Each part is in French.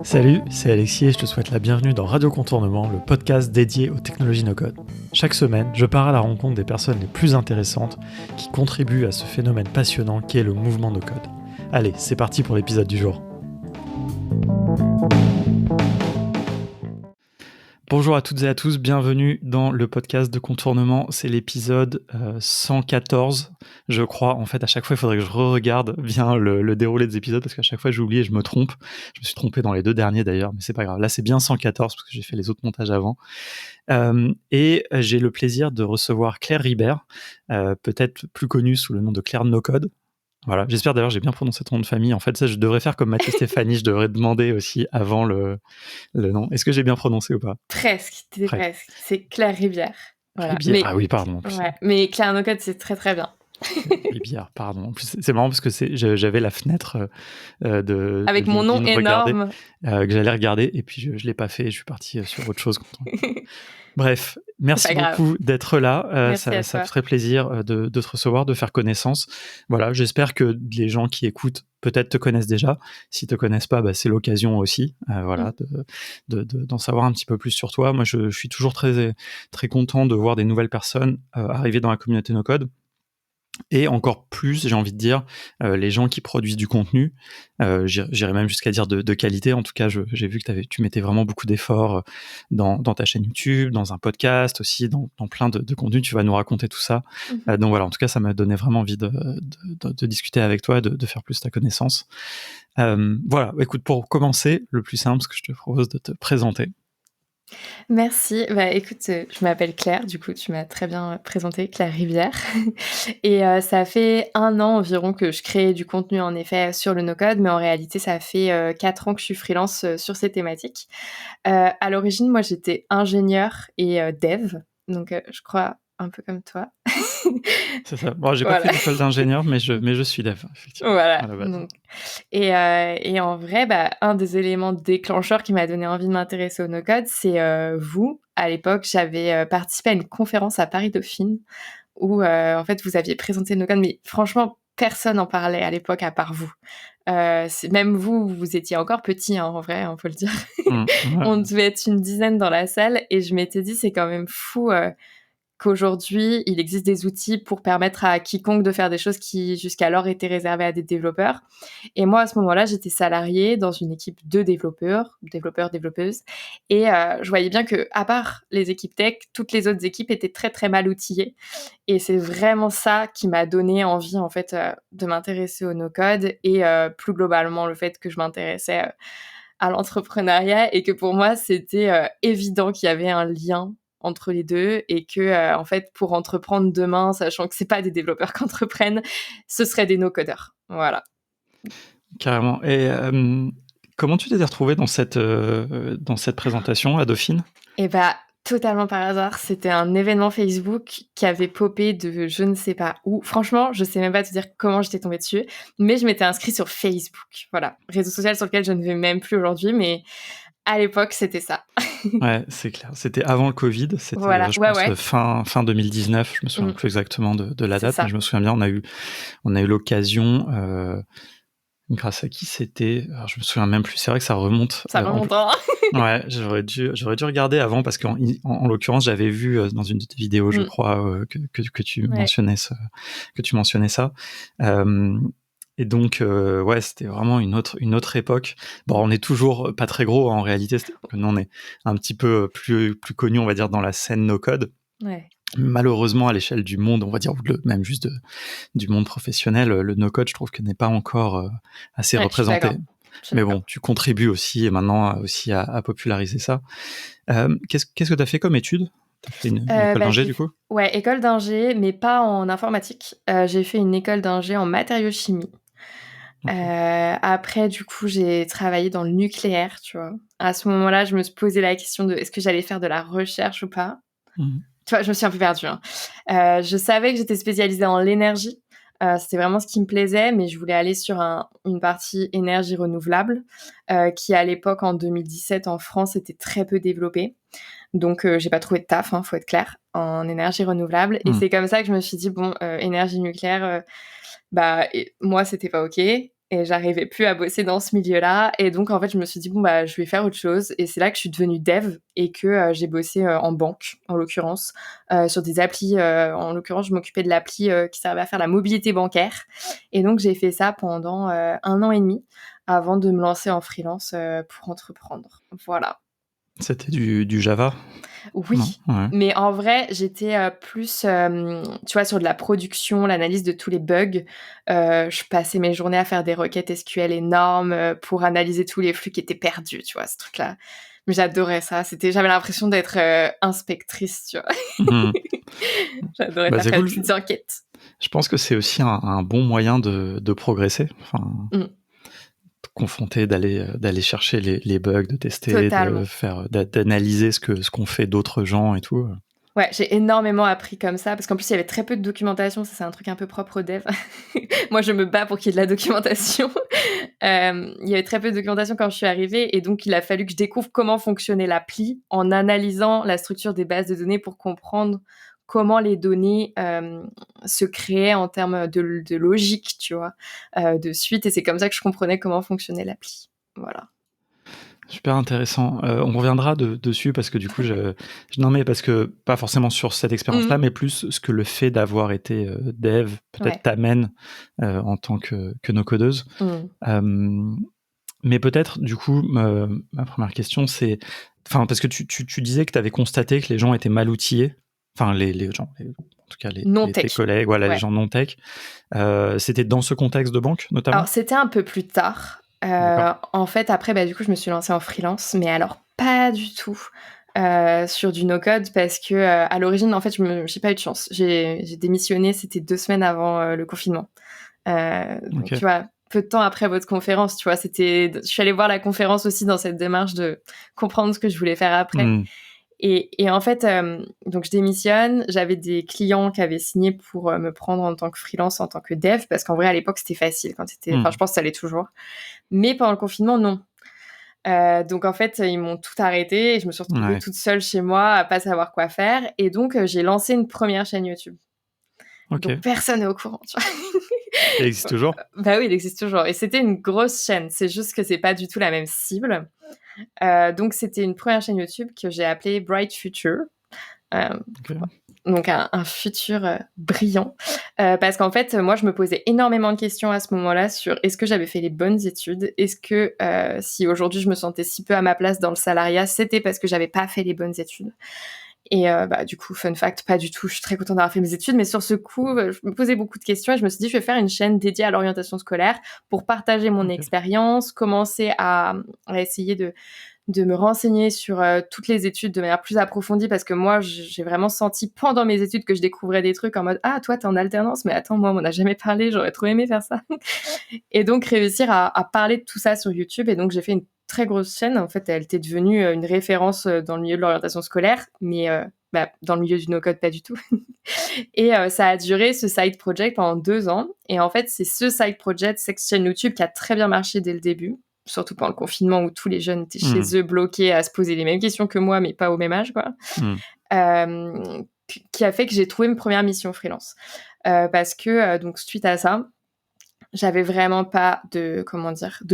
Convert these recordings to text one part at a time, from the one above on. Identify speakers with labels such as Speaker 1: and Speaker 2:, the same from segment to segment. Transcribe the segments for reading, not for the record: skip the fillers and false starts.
Speaker 1: Salut, c'est Alexis et je te souhaite la bienvenue dans Radio Contournement, le podcast dédié aux technologies no-code. Chaque semaine, je pars à la rencontre des personnes les plus intéressantes qui contribuent à ce phénomène passionnant qu'est le mouvement no-code. Allez, c'est parti pour l'épisode du jour. Bonjour à toutes et à tous, bienvenue dans le podcast de Contournement, c'est l'épisode 114, je crois. En fait, à chaque fois, il faudrait que je re-regarde bien le déroulé des épisodes, parce qu'à chaque fois, j'oublie et je me trompe. Je me suis trompé dans les deux derniers d'ailleurs, mais c'est pas grave. Là, c'est bien 114, parce que j'ai fait les autres montages avant. Et j'ai le plaisir de recevoir Claire Ribert, peut-être plus connue sous le nom de Claire No-Code. Voilà, j'espère d'ailleurs j'ai bien prononcé ton nom de famille. En fait, ça, je devrais faire comme Mathieu Stéphanie, je devrais demander aussi avant le nom. Est-ce que j'ai bien prononcé ou pas ?
Speaker 2: Presque, t'étais presque. C'est Claire Ribière. Voilà.
Speaker 1: Ribière. Mais, ah oui, pardon.
Speaker 2: Ouais. Mais Claire No-Code, c'est très très bien.
Speaker 1: Ribière, pardon. En plus, c'est marrant parce que j'avais la fenêtre
Speaker 2: avec mon nom énorme
Speaker 1: que j'allais regarder et puis je l'ai pas fait et je suis parti sur autre chose. Bref, merci beaucoup d'être là. Ça me ferait plaisir de te recevoir, de faire connaissance. Voilà, j'espère que les gens qui écoutent peut-être te connaissent déjà. Si te connaissent pas, c'est l'occasion aussi, d'en savoir un petit peu plus sur toi. Moi, je suis toujours très très content de voir des nouvelles personnes arriver dans la communauté no-code. Et encore plus, j'ai envie de dire, les gens qui produisent du contenu, j'irais même jusqu'à dire de qualité. En tout cas, j'ai vu que tu mettais vraiment beaucoup d'efforts dans ta chaîne YouTube, dans un podcast aussi, dans plein de contenus. Tu vas nous raconter tout ça. Donc voilà, en tout cas, ça m'a donné vraiment envie de discuter avec toi, de faire plus ta connaissance. Voilà, écoute, pour commencer, le plus simple, ce que je te propose de te présenter.
Speaker 2: Merci. Écoute, je m'appelle Claire, du coup, tu m'as très bien présenté, Claire Ribière. Et ça fait 1 an environ que je crée du contenu, en effet, sur le no-code, mais en réalité, ça fait 4 ans que je suis freelance sur ces thématiques. À l'origine, moi, j'étais ingénieure et dev, donc je crois un peu comme toi.
Speaker 1: C'est ça. Bon, j'ai pas fait l'école d'ingénieur, mais je suis dev, effectivement.
Speaker 2: Voilà. Donc, et en vrai, un des éléments déclencheurs qui m'a donné envie de m'intéresser au no-code, c'est vous. À l'époque, j'avais participé à une conférence à Paris Dauphine où, en fait, vous aviez présenté le no-code, mais franchement, personne n'en parlait à l'époque à part vous. Même vous étiez encore petit, hein, en vrai, faut le dire.
Speaker 1: Ouais.
Speaker 2: On devait être une dizaine dans la salle et je m'étais dit, c'est quand même fou qu'aujourd'hui, il existe des outils pour permettre à quiconque de faire des choses qui, jusqu'alors, étaient réservées à des développeurs. Et moi, à ce moment-là, j'étais salariée dans une équipe de développeuses. Et je voyais bien que, à part les équipes tech, toutes les autres équipes étaient très, très mal outillées. Et c'est vraiment ça qui m'a donné envie, en fait, de m'intéresser au no-code et plus globalement, le fait que je m'intéressais à l'entrepreneuriat et que pour moi, c'était évident qu'il y avait un lien entre les deux et que, en fait, pour entreprendre demain, sachant que c'est pas des développeurs qui entreprennent, ce seraient des no-codeurs. Voilà.
Speaker 1: Carrément. Et comment tu t'es retrouvée dans cette présentation à Dauphine ?
Speaker 2: Totalement par hasard. C'était un événement Facebook qui avait popé de je ne sais pas où. Franchement, je sais même pas te dire comment j'étais tombée dessus, mais je m'étais inscrite sur Facebook. Voilà, réseau social sur lequel je ne vais même plus aujourd'hui, mais à l'époque, c'était ça.
Speaker 1: Ouais, c'est clair. C'était avant le Covid. C'était,
Speaker 2: voilà.
Speaker 1: je pense, fin 2019. Je me souviens plus exactement de la date, mais je me souviens bien. On a eu l'occasion. Grâce à qui c'était ? Alors, je me souviens même plus. C'est vrai que ça remonte.
Speaker 2: Ça remonte.
Speaker 1: Ouais, j'aurais dû regarder avant parce qu'en l'occurrence, j'avais vu dans une de tes vidéos, je crois, que tu mentionnais ça. Et donc, c'était vraiment une autre époque. Bon, on est toujours pas très gros en réalité. Nous, on est un petit peu plus connu, on va dire, dans la scène no-code.
Speaker 2: Ouais.
Speaker 1: Malheureusement, à l'échelle du monde, on va dire, même juste du monde professionnel, le no-code, je trouve qu'il n'est pas encore assez représenté. Mais bon, tu contribues aussi, et maintenant, aussi à populariser ça. Qu'est-ce que tu as fait comme étude ? Tu as fait une école d'ingé, du coup ?
Speaker 2: Ouais, école d'ingé, mais pas en informatique. J'ai fait une école d'ingé en matériaux-chimie. Okay. Après, du coup, j'ai travaillé dans le nucléaire, tu vois. À ce moment-là, je me suis posé la question de est-ce que j'allais faire de la recherche ou pas ? Tu vois, je me suis un peu perdue. Je savais que j'étais spécialisée en l'énergie. C'était vraiment ce qui me plaisait, mais je voulais aller sur une partie énergie renouvelable qui, à l'époque, en 2017, en France, était très peu développée. Donc, j'ai pas trouvé de taf, faut être clair, en énergie renouvelable. Et c'est comme ça que je me suis dit, énergie nucléaire, moi, c'était pas OK. et j'arrivais plus à bosser dans ce milieu-là. Et donc, en fait, je me suis dit, bon, bah, je vais faire autre chose. Et c'est là que je suis devenue dev et que j'ai bossé en banque, en l'occurrence, sur des applis. En l'occurrence, je m'occupais de l'appli qui servait à faire la mobilité bancaire. Et donc, j'ai fait ça pendant 1 an et demi avant de me lancer en freelance pour entreprendre. Voilà.
Speaker 1: C'était du Java?
Speaker 2: Oui,
Speaker 1: ouais.
Speaker 2: Mais en vrai, j'étais plus, tu vois, sur de la production, l'analyse de tous les bugs. Je passais mes journées à faire des requêtes SQL énormes pour analyser tous les flux qui étaient perdus, tu vois, ce truc-là. Mais j'adorais ça. J'avais l'impression d'être inspectrice, tu vois.
Speaker 1: Mmh.
Speaker 2: J'adorais faire des petites enquêtes.
Speaker 1: Je pense que c'est aussi un bon moyen de progresser. Enfin, confronter, d'aller chercher les bugs, de tester,
Speaker 2: Totalement.
Speaker 1: d'analyser ce qu'on fait d'autres gens et tout.
Speaker 2: Ouais, j'ai énormément appris comme ça, parce qu'en plus, il y avait très peu de documentation. Ça, c'est un truc un peu propre aux devs. Moi, je me bats pour qu'il y ait de la documentation. Il y avait très peu de documentation quand je suis arrivée, et donc il a fallu que je découvre comment fonctionnait l'appli en analysant la structure des bases de données pour comprendre comment les données se créaient en termes de logique, tu vois, de suite. Et c'est comme ça que je comprenais comment fonctionnait l'appli. Voilà.
Speaker 1: Super intéressant. On reviendra dessus parce que du coup, non mais parce que pas forcément sur cette expérience-là, mais plus ce que le fait d'avoir été dev peut-être t'amène en tant que no-codeuse. Mais peut-être du coup, ma première question, c'est, enfin parce que tu disais que tu avais constaté que les gens étaient mal outillés, enfin les gens, en tout cas tes collègues, voilà, les gens non tech. C'était dans ce contexte de banque notamment.
Speaker 2: Alors c'était un peu plus tard. En fait, après, du coup, je me suis lancée en freelance, mais alors pas du tout sur du no-code parce que à l'origine, en fait, j'ai pas eu de chance. J'ai démissionné, c'était 2 semaines avant le confinement. Donc, tu vois, peu de temps après votre conférence, tu vois, je suis allée voir la conférence aussi dans cette démarche de comprendre ce que je voulais faire après. Et en fait, donc je démissionne. J'avais des clients qui avaient signé pour me prendre en tant que freelance, en tant que dev, parce qu'en vrai, à l'époque, c'était facile enfin, je pense que ça l'est toujours. Mais pendant le confinement, non. Donc en fait, ils m'ont tout arrêté et je me suis retrouvée toute seule chez moi à pas savoir quoi faire. Et donc, j'ai lancé une première chaîne YouTube. Donc personne n'est au courant, tu vois.
Speaker 1: Il existe toujours?
Speaker 2: Bah oui, il existe toujours. Et c'était une grosse chaîne. C'est juste que c'est pas du tout la même cible. Donc c'était une première chaîne YouTube que j'ai appelée Bright Future. Donc un futur brillant. Parce qu'en fait, moi, je me posais énormément de questions à ce moment-là sur est-ce que j'avais fait les bonnes études? Est-ce que si aujourd'hui je me sentais si peu à ma place dans le salariat, c'était parce que j'avais pas fait les bonnes études? Et du coup, fun fact, pas du tout. Je suis très contente d'avoir fait mes études, mais sur ce coup, je me posais beaucoup de questions et je me suis dit, je vais faire une chaîne dédiée à l'orientation scolaire pour partager mon expérience, commencer à essayer de me renseigner sur toutes les études de manière plus approfondie, parce que moi, j'ai vraiment senti pendant mes études que je découvrais des trucs en mode « Ah, toi, t'es en alternance, mais attends, moi, on m'en a jamais parlé, j'aurais trop aimé faire ça. » Et donc, réussir à parler de tout ça sur YouTube. Et donc, j'ai fait une très grosse chaîne. En fait, elle était devenue une référence dans le milieu de l'orientation scolaire, mais dans le milieu du no-code, pas du tout. Et ça a duré, ce side project, pendant 2 ans. Et en fait, c'est ce side project, cette chaîne YouTube, qui a très bien marché dès le début, surtout pendant le confinement où tous les jeunes étaient chez eux, bloqués, à se poser les mêmes questions que moi, mais pas au même âge, quoi. Qui a fait que j'ai trouvé une première mission freelance. Parce que, donc, suite à ça, j'avais vraiment pas de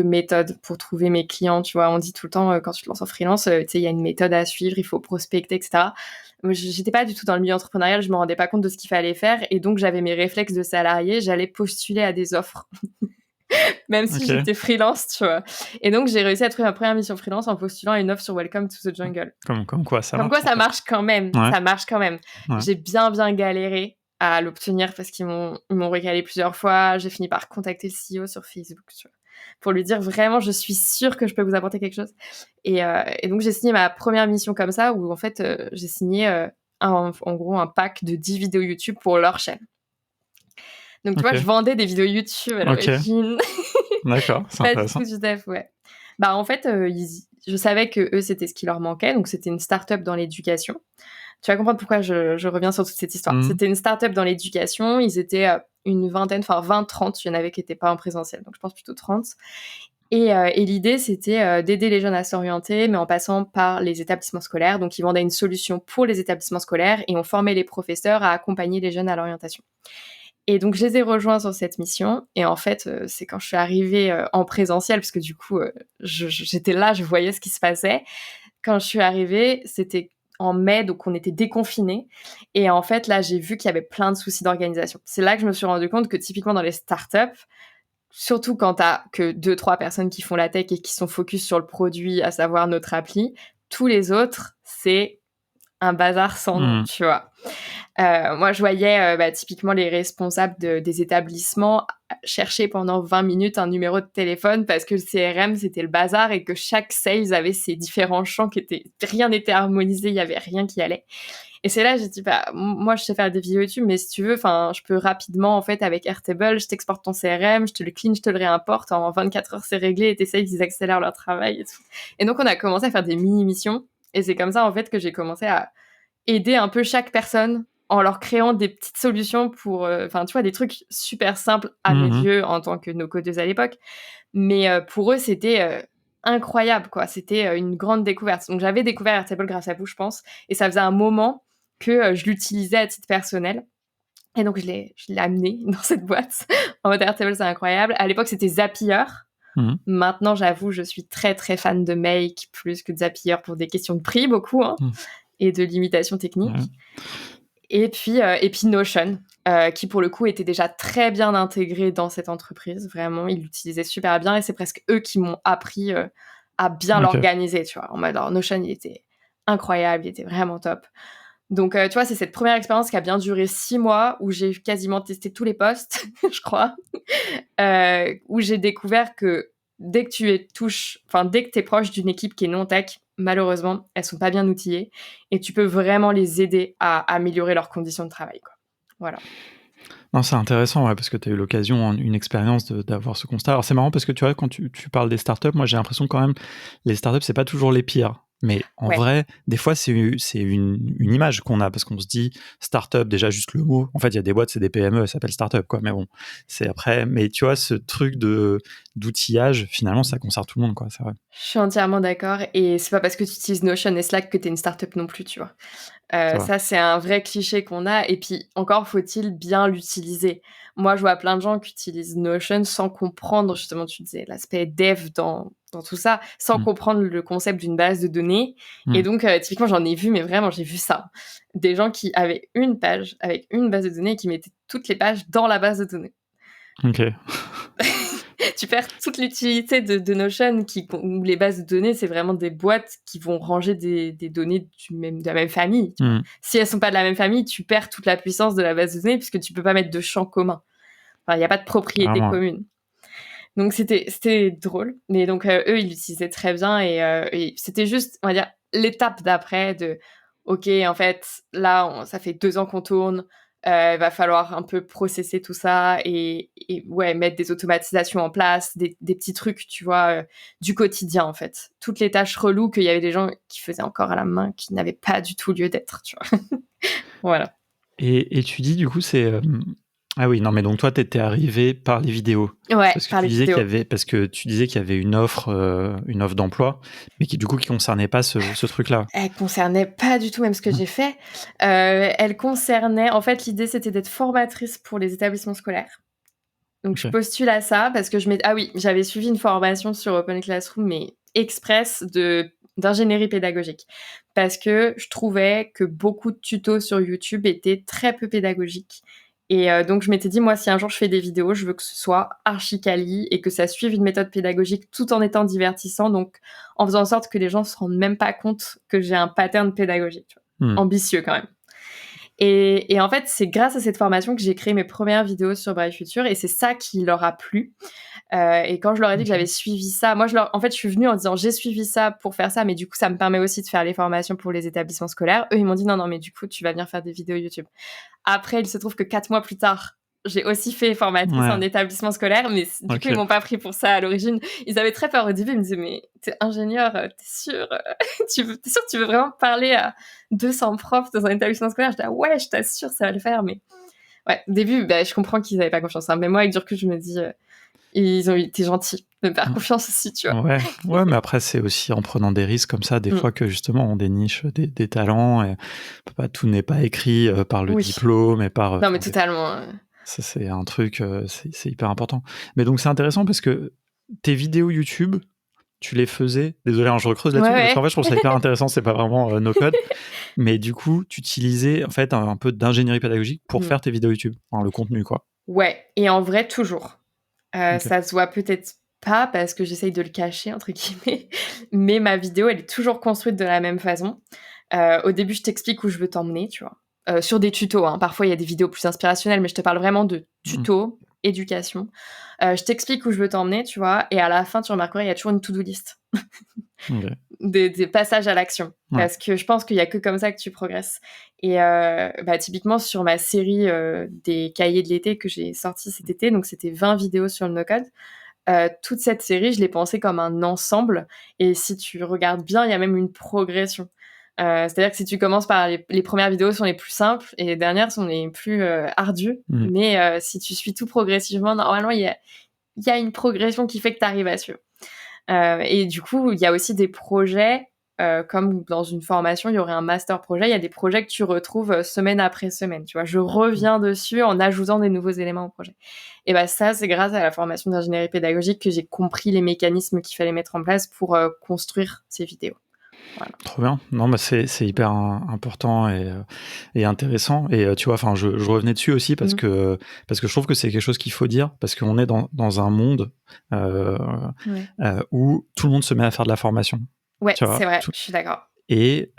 Speaker 2: méthode pour trouver mes clients, tu vois. On dit tout le temps, quand tu te lances en freelance, tu sais, il y a une méthode à suivre, il faut prospecter, etc. J'étais pas du tout dans le milieu entrepreneurial, je me rendais pas compte de ce qu'il fallait faire, et donc j'avais mes réflexes de salarié, j'allais postuler à des offres. Même si j'étais freelance, tu vois. Et donc, j'ai réussi à trouver ma première mission freelance en postulant à une offre sur Welcome to the Jungle.
Speaker 1: Comme quoi ça marche.
Speaker 2: Comme quoi ça marche quand même.
Speaker 1: Ouais.
Speaker 2: Ça marche quand même. Ouais. J'ai bien galéré à l'obtenir parce qu'ils m'ont recalé plusieurs fois. J'ai fini par contacter le CEO sur Facebook, tu vois, pour lui dire vraiment, je suis sûre que je peux vous apporter quelque chose. Et donc, j'ai signé ma première mission comme ça, où en fait, j'ai signé en gros un pack de 10 vidéos YouTube pour leur chaîne. Donc, tu vois, je vendais des vidéos YouTube à l'origine.
Speaker 1: D'accord, c'est intéressant.
Speaker 2: Pas du tout du dev, ouais. En fait, je savais que eux, c'était ce qui leur manquait. Donc, c'était une start-up dans l'éducation. Tu vas comprendre pourquoi je reviens sur toute cette histoire. C'était une start-up dans l'éducation. Ils étaient une vingtaine, enfin 20-30. Il y en avait qui n'étaient pas en présentiel. Donc, je pense plutôt 30. Et l'idée, c'était d'aider les jeunes à s'orienter, mais en passant par les établissements scolaires. Donc, ils vendaient une solution pour les établissements scolaires et on formait les professeurs à accompagner les jeunes à l'orientation. Et donc, je les ai rejoints sur cette mission. Et en fait, c'est quand je suis arrivée en présentiel, parce que du coup, j'étais là, je voyais ce qui se passait. Quand je suis arrivée, c'était en mai, donc on était déconfinés. Et en fait, là, j'ai vu qu'il y avait plein de soucis d'organisation. C'est là que je me suis rendu compte que typiquement dans les startups, surtout quand t'as que 2-3 personnes qui font la tech et qui sont focus sur le produit, à savoir notre appli, tous les autres, c'est un bazar sans nom, tu vois. Moi, je voyais typiquement les responsables des établissements chercher pendant 20 minutes un numéro de téléphone parce que le CRM, c'était le bazar et que chaque sales avait ses différents champs rien n'était harmonisé, il y avait rien qui allait. Et c'est là, j'ai dit, moi, je sais faire des vidéos YouTube, mais si tu veux, je peux rapidement, en fait, avec Airtable, je t'exporte ton CRM, je te le clean, je te le réimporte, en 24 heures, c'est réglé, et tes sales, ils accélèrent leur travail et tout. Et donc, on a commencé à faire des mini-missions, et c'est comme ça, en fait, que j'ai commencé à aider un peu chaque personne en leur créant des petites solutions pour, tu vois, des trucs super simples à mes yeux en tant que no-codeuse à l'époque. Mais pour eux, c'était incroyable, quoi. C'était une grande découverte. Donc, j'avais découvert Airtable grâce à vous, je pense. Et ça faisait un moment que je l'utilisais à titre personnel. Et donc, je l'ai amené dans cette boîte. En mode Airtable, c'est incroyable. À l'époque, c'était Zapier. Maintenant, j'avoue, je suis très, très fan de Make plus que de Zapier pour des questions de prix, beaucoup, et de limitation technique. Et puis Notion, qui pour le coup était déjà très bien intégré dans cette entreprise. Vraiment, ils l'utilisaient super bien et c'est presque eux qui m'ont appris à bien l'organiser, tu vois. En mode, alors, Notion, il était incroyable, il était vraiment top. Donc, tu vois, c'est cette première expérience qui a bien duré 6 mois où j'ai quasiment testé tous les postes, je crois, où j'ai découvert que dès que t'es proche d'une équipe qui est non tech, malheureusement, elles sont pas bien outillées et tu peux vraiment les aider à améliorer leurs conditions de travail, quoi. Voilà.
Speaker 1: Non, c'est intéressant, parce que tu as eu l'occasion, une expérience d'avoir ce constat. Alors, c'est marrant parce que tu vois, quand tu parles des startups, moi, j'ai l'impression quand même, les startups, c'est pas toujours les pires. Mais en vrai, des fois, c'est une image qu'on a parce qu'on se dit start-up, déjà juste le mot. En fait, il y a des boîtes, c'est des PME, elles s'appellent start-up, quoi. Mais bon, c'est après. Mais tu vois, ce truc d'outillage, finalement, ça concerne tout le monde, quoi. C'est vrai.
Speaker 2: Je suis entièrement d'accord. Et c'est pas parce que tu utilises Notion et Slack que t'es une start-up non plus, tu vois. Ça, c'est un vrai cliché qu'on a. Et puis, encore faut-il bien l'utiliser. Moi, je vois plein de gens qui utilisent Notion sans comprendre, justement, tu disais, l'aspect dev dans tout ça, sans comprendre le concept d'une base de données. Et donc, typiquement, j'en ai vu, mais vraiment, j'ai vu ça. Des gens qui avaient une page avec une base de données et qui mettaient toutes les pages dans la base de données.
Speaker 1: Ok.
Speaker 2: Tu perds toute l'utilité de Notion, où les bases de données, c'est vraiment des boîtes qui vont ranger des données de la même famille. Si elles sont pas de la même famille, tu perds toute la puissance de la base de données puisque tu peux pas mettre de champs communs. Enfin, il n'y a pas de propriété commune. Donc, c'était drôle. Mais donc, eux, ils l'utilisaient très bien et c'était juste, on va dire, l'étape d'après de OK, en fait, là, ça fait 2 ans qu'on tourne. Il va falloir un peu processer tout ça et mettre des automatisations en place, des petits trucs, tu vois, du quotidien, en fait. Toutes les tâches reloues qu'il y avait des gens qui faisaient encore à la main, qui n'avaient pas du tout lieu d'être, tu vois. Voilà.
Speaker 1: Et tu dis, du coup, c'est... Ah oui, non, mais donc toi, t'étais arrivé par les vidéos.
Speaker 2: Ouais,
Speaker 1: parce que
Speaker 2: par les vidéos.
Speaker 1: Parce que tu disais qu'il y avait une offre d'emploi, mais qui, du coup, qui concernait pas ce truc-là.
Speaker 2: Elle concernait pas du tout même ce que j'ai fait. Elle concernait... En fait, l'idée, c'était d'être formatrice pour les établissements scolaires. Donc, je postule à ça parce que j'avais suivi une formation sur Open Classroom, mais express d'ingénierie pédagogique. Parce que je trouvais que beaucoup de tutos sur YouTube étaient très peu pédagogiques. Et donc, je m'étais dit, moi, si un jour je fais des vidéos, je veux que ce soit archi quali et que ça suive une méthode pédagogique tout en étant divertissant. Donc, en faisant en sorte que les gens se rendent même pas compte que j'ai un pattern pédagogique. Tu vois. Ambitieux quand même. Et en fait, c'est grâce à cette formation que j'ai créé mes premières vidéos sur Bright Future et c'est ça qui leur a plu. Et quand je leur ai dit que j'avais suivi ça, moi, en fait, je suis venue en disant j'ai suivi ça pour faire ça, mais du coup, ça me permet aussi de faire les formations pour les établissements scolaires. Eux, ils m'ont dit non, mais du coup, tu vas venir faire des vidéos YouTube. Après, il se trouve que 4 mois plus tard, j'ai aussi fait formatrice en établissement scolaire, mais du coup, ils m'ont pas pris pour ça à l'origine. Ils avaient très peur au début, ils me disaient mais t'es ingénieur, t'es sûr t'es sûr que tu veux vraiment parler à 200 profs dans un établissement scolaire? Je dis ouais, je t'assure, ça va le faire, mais ouais, au début, je comprends qu'ils avaient pas confiance, mais moi, avec du recul, je me dis ils ont été gentils de me faire confiance aussi, tu vois.
Speaker 1: Ouais, mais après, c'est aussi en prenant des risques comme ça, des fois que justement, on déniche des talents et tout n'est pas écrit par le diplôme et par...
Speaker 2: Non, mais totalement.
Speaker 1: Ça, c'est un truc, c'est hyper important. Mais donc, c'est intéressant parce que tes vidéos YouTube, tu les faisais... Désolé, hein, je recreuse là-dessus, parce qu'en fait, je trouve ça hyper intéressant, c'est pas vraiment no code. Mais du coup, tu utilisais en fait un peu d'ingénierie pédagogique pour faire tes vidéos YouTube, enfin, le contenu, quoi.
Speaker 2: Ouais, et en vrai, toujours.
Speaker 1: Ok.
Speaker 2: Ça se voit peut-être pas parce que j'essaye de le cacher, entre guillemets, mais ma vidéo, elle est toujours construite de la même façon. Au début, je t'explique où je veux t'emmener, tu vois. Sur des tutos, hein. Parfois, il y a des vidéos plus inspirationnelles, mais je te parle vraiment de tutos, éducation. Je t'explique où je veux t'emmener, tu vois, et à la fin, tu remarqueras, il y a toujours une to-do list.
Speaker 1: Okay.
Speaker 2: Des passages à l'action. Ouais. Parce que je pense qu'il n'y a que comme ça que tu progresses. Et typiquement, sur ma série des cahiers de l'été que j'ai sorti cet été, donc c'était 20 vidéos sur le no-code, toute cette série, je l'ai pensée comme un ensemble. Et si tu regardes bien, il y a même une progression. C'est-à-dire que si tu commences par les premières vidéos sont les plus simples et les dernières sont les plus ardues. Mais si tu suis tout progressivement, normalement, il y a une progression qui fait que tu arrives à suivre. Et du coup, il y a aussi des projets, comme dans une formation, il y aurait un master projet, il y a des projets que tu retrouves semaine après semaine, tu vois. Je reviens dessus en ajoutant des nouveaux éléments au projet. Et ça, c'est grâce à la formation d'ingénierie pédagogique que j'ai compris les mécanismes qu'il fallait mettre en place pour construire ces vidéos. Voilà.
Speaker 1: Trop bien. Non, mais c'est hyper important et intéressant. Et tu vois, enfin, je revenais dessus aussi parce que je trouve que c'est quelque chose qu'il faut dire, parce qu'on est dans un monde où tout le monde se met à faire de la formation.
Speaker 2: Ouais, c'est vrai, je suis d'accord.
Speaker 1: Et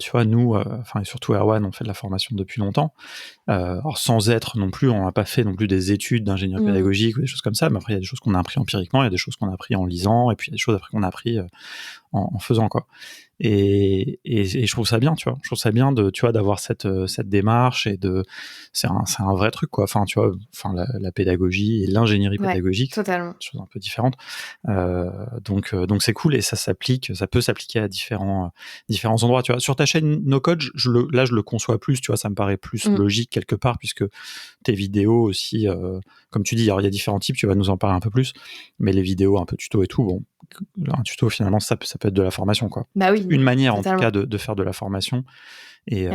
Speaker 1: tu vois, nous, enfin, et surtout Erwan, on fait de la formation depuis longtemps. Alors sans être non plus, on n'a pas fait non plus des études d'ingénieur pédagogique ou des choses comme ça, mais après il y a des choses qu'on a appris empiriquement, il y a des choses qu'on a appris en lisant, et puis il y a des choses après qu'on a appris en faisant, quoi. Et je trouve ça bien, tu vois. Je trouve ça bien d'avoir cette démarche et c'est un vrai truc, quoi. Enfin, tu vois, enfin la pédagogie et l'ingénierie pédagogique,
Speaker 2: totalement.
Speaker 1: c'est des choses un peu différentes. Donc c'est cool et ça peut s'appliquer à différents endroits, tu vois. Sur ta chaîne No Code, je le conçois plus, tu vois, ça me paraît plus logique quelque part, puisque tes vidéos aussi, comme tu dis, alors il y a différents types, tu vas nous en parler un peu plus, mais les vidéos un peu tuto et tout, bon, un tuto finalement ça peut être de la formation, quoi.
Speaker 2: Bah oui,
Speaker 1: une manière
Speaker 2: totalement.
Speaker 1: En tout cas de faire de la formation et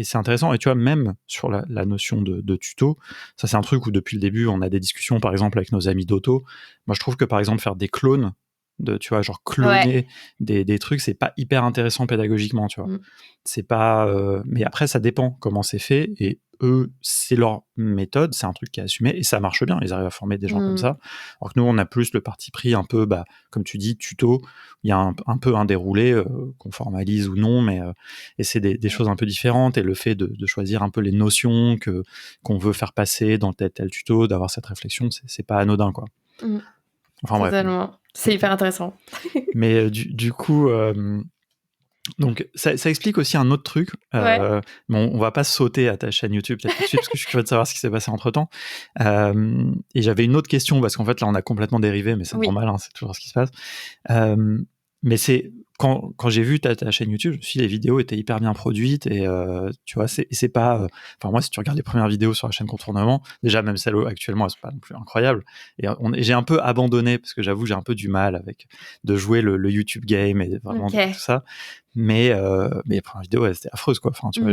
Speaker 1: c'est intéressant. Et tu vois, même sur la notion de tuto, ça c'est un truc où depuis le début on a des discussions, par exemple avec nos amis d'auto. Moi je trouve que par exemple faire des clones tu vois, genre cloner des trucs, c'est pas hyper intéressant pédagogiquement, tu vois. C'est pas mais après ça dépend comment c'est fait, et eux, c'est leur méthode, c'est un truc qui est assumé et ça marche bien, ils arrivent à former des gens comme ça. Alors que nous, on a plus le parti pris un peu, comme tu dis, tuto, il y a un peu un déroulé qu'on formalise ou non, mais et c'est des choses un peu différentes, et le fait de choisir un peu les notions qu'on veut faire passer dans tel tuto, d'avoir cette réflexion, c'est pas anodin, quoi.
Speaker 2: Enfin, totalement. Bref. C'est hyper intéressant.
Speaker 1: Mais du coup, donc ça explique aussi un autre truc. Mais on va pas sauter à ta chaîne YouTube peut-être tout de suite, parce que je suis curieux de savoir ce qui s'est passé entre temps. Et j'avais une autre question, parce qu'en fait là on a complètement dérivé, mais c'est normal, hein, c'est toujours ce qui se passe. Mais c'est quand j'ai vu ta chaîne YouTube, je me suis dit, les vidéos étaient hyper bien produites, et tu vois, c'est pas enfin moi, si tu regardes les premières vidéos sur la chaîne Contournement, déjà même celles actuellement, elles sont pas non plus incroyables, et j'ai un peu abandonné, parce que j'avoue, j'ai un peu du mal de jouer le YouTube game et vraiment tout ça. Mais les premières vidéos, c'était affreuse, quoi. Enfin, tu vois,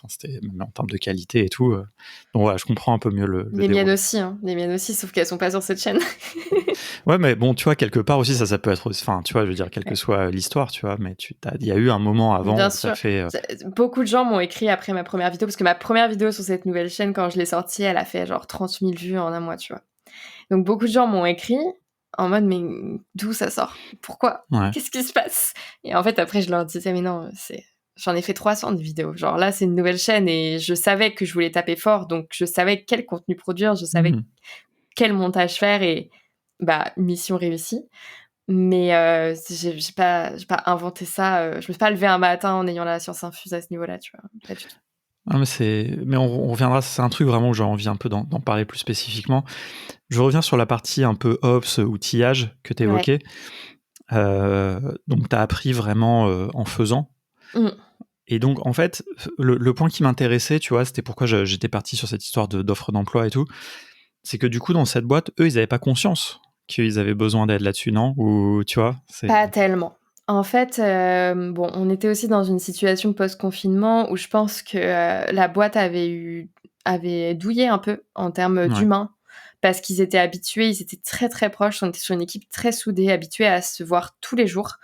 Speaker 1: c'était même en termes de qualité et tout. Donc voilà, je comprends un peu mieux le
Speaker 2: les miennes aussi, hein. Les miennes aussi, sauf qu'elles sont pas sur cette chaîne.
Speaker 1: Ouais, mais bon, tu vois, quelque part aussi, ça peut être... Enfin, tu vois, je veux dire, quelle que soit l'histoire, tu vois, mais il y a eu un moment avant
Speaker 2: Bien
Speaker 1: où
Speaker 2: sûr.
Speaker 1: ça fait...
Speaker 2: Beaucoup de gens m'ont écrit après ma première vidéo, parce que ma première vidéo sur cette nouvelle chaîne, quand je l'ai sortie, elle a fait genre 30 000 vues en un mois, tu vois. Donc beaucoup de gens m'ont écrit en mode, mais d'où ça sort? Pourquoi? Qu'est-ce qui se passe? Et en fait, après, je leur disais, mais non, j'en ai fait 300 de vidéos. Genre là, c'est une nouvelle chaîne, et je savais que je voulais taper fort, donc je savais quel contenu produire, je savais quel montage faire, et mission réussie. Mais j'ai pas inventé ça. Je me suis pas levée un matin en ayant la science infuse à ce niveau-là, tu vois. Pas du tout.
Speaker 1: Ah, mais on reviendra, c'est un truc vraiment où j'ai envie un peu d'en parler plus spécifiquement. Je reviens sur la partie un peu ops, outillage que tu évoquais. Donc, tu as appris vraiment en faisant. Et donc, en fait, le point qui m'intéressait, tu vois, c'était pourquoi j'étais parti sur cette histoire d'offre d'emploi et tout, c'est que du coup, dans cette boîte, eux, ils n'avaient pas conscience qu'ils avaient besoin d'aide là-dessus, non? Ou, tu vois,
Speaker 2: Pas tellement. En fait, on était aussi dans une situation post-confinement où je pense que la boîte avait eu avait douillé un peu en termes d'humains, parce qu'ils étaient habitués, ils étaient très très proches, on était sur une équipe très soudée, habitués à se voir tous les jours.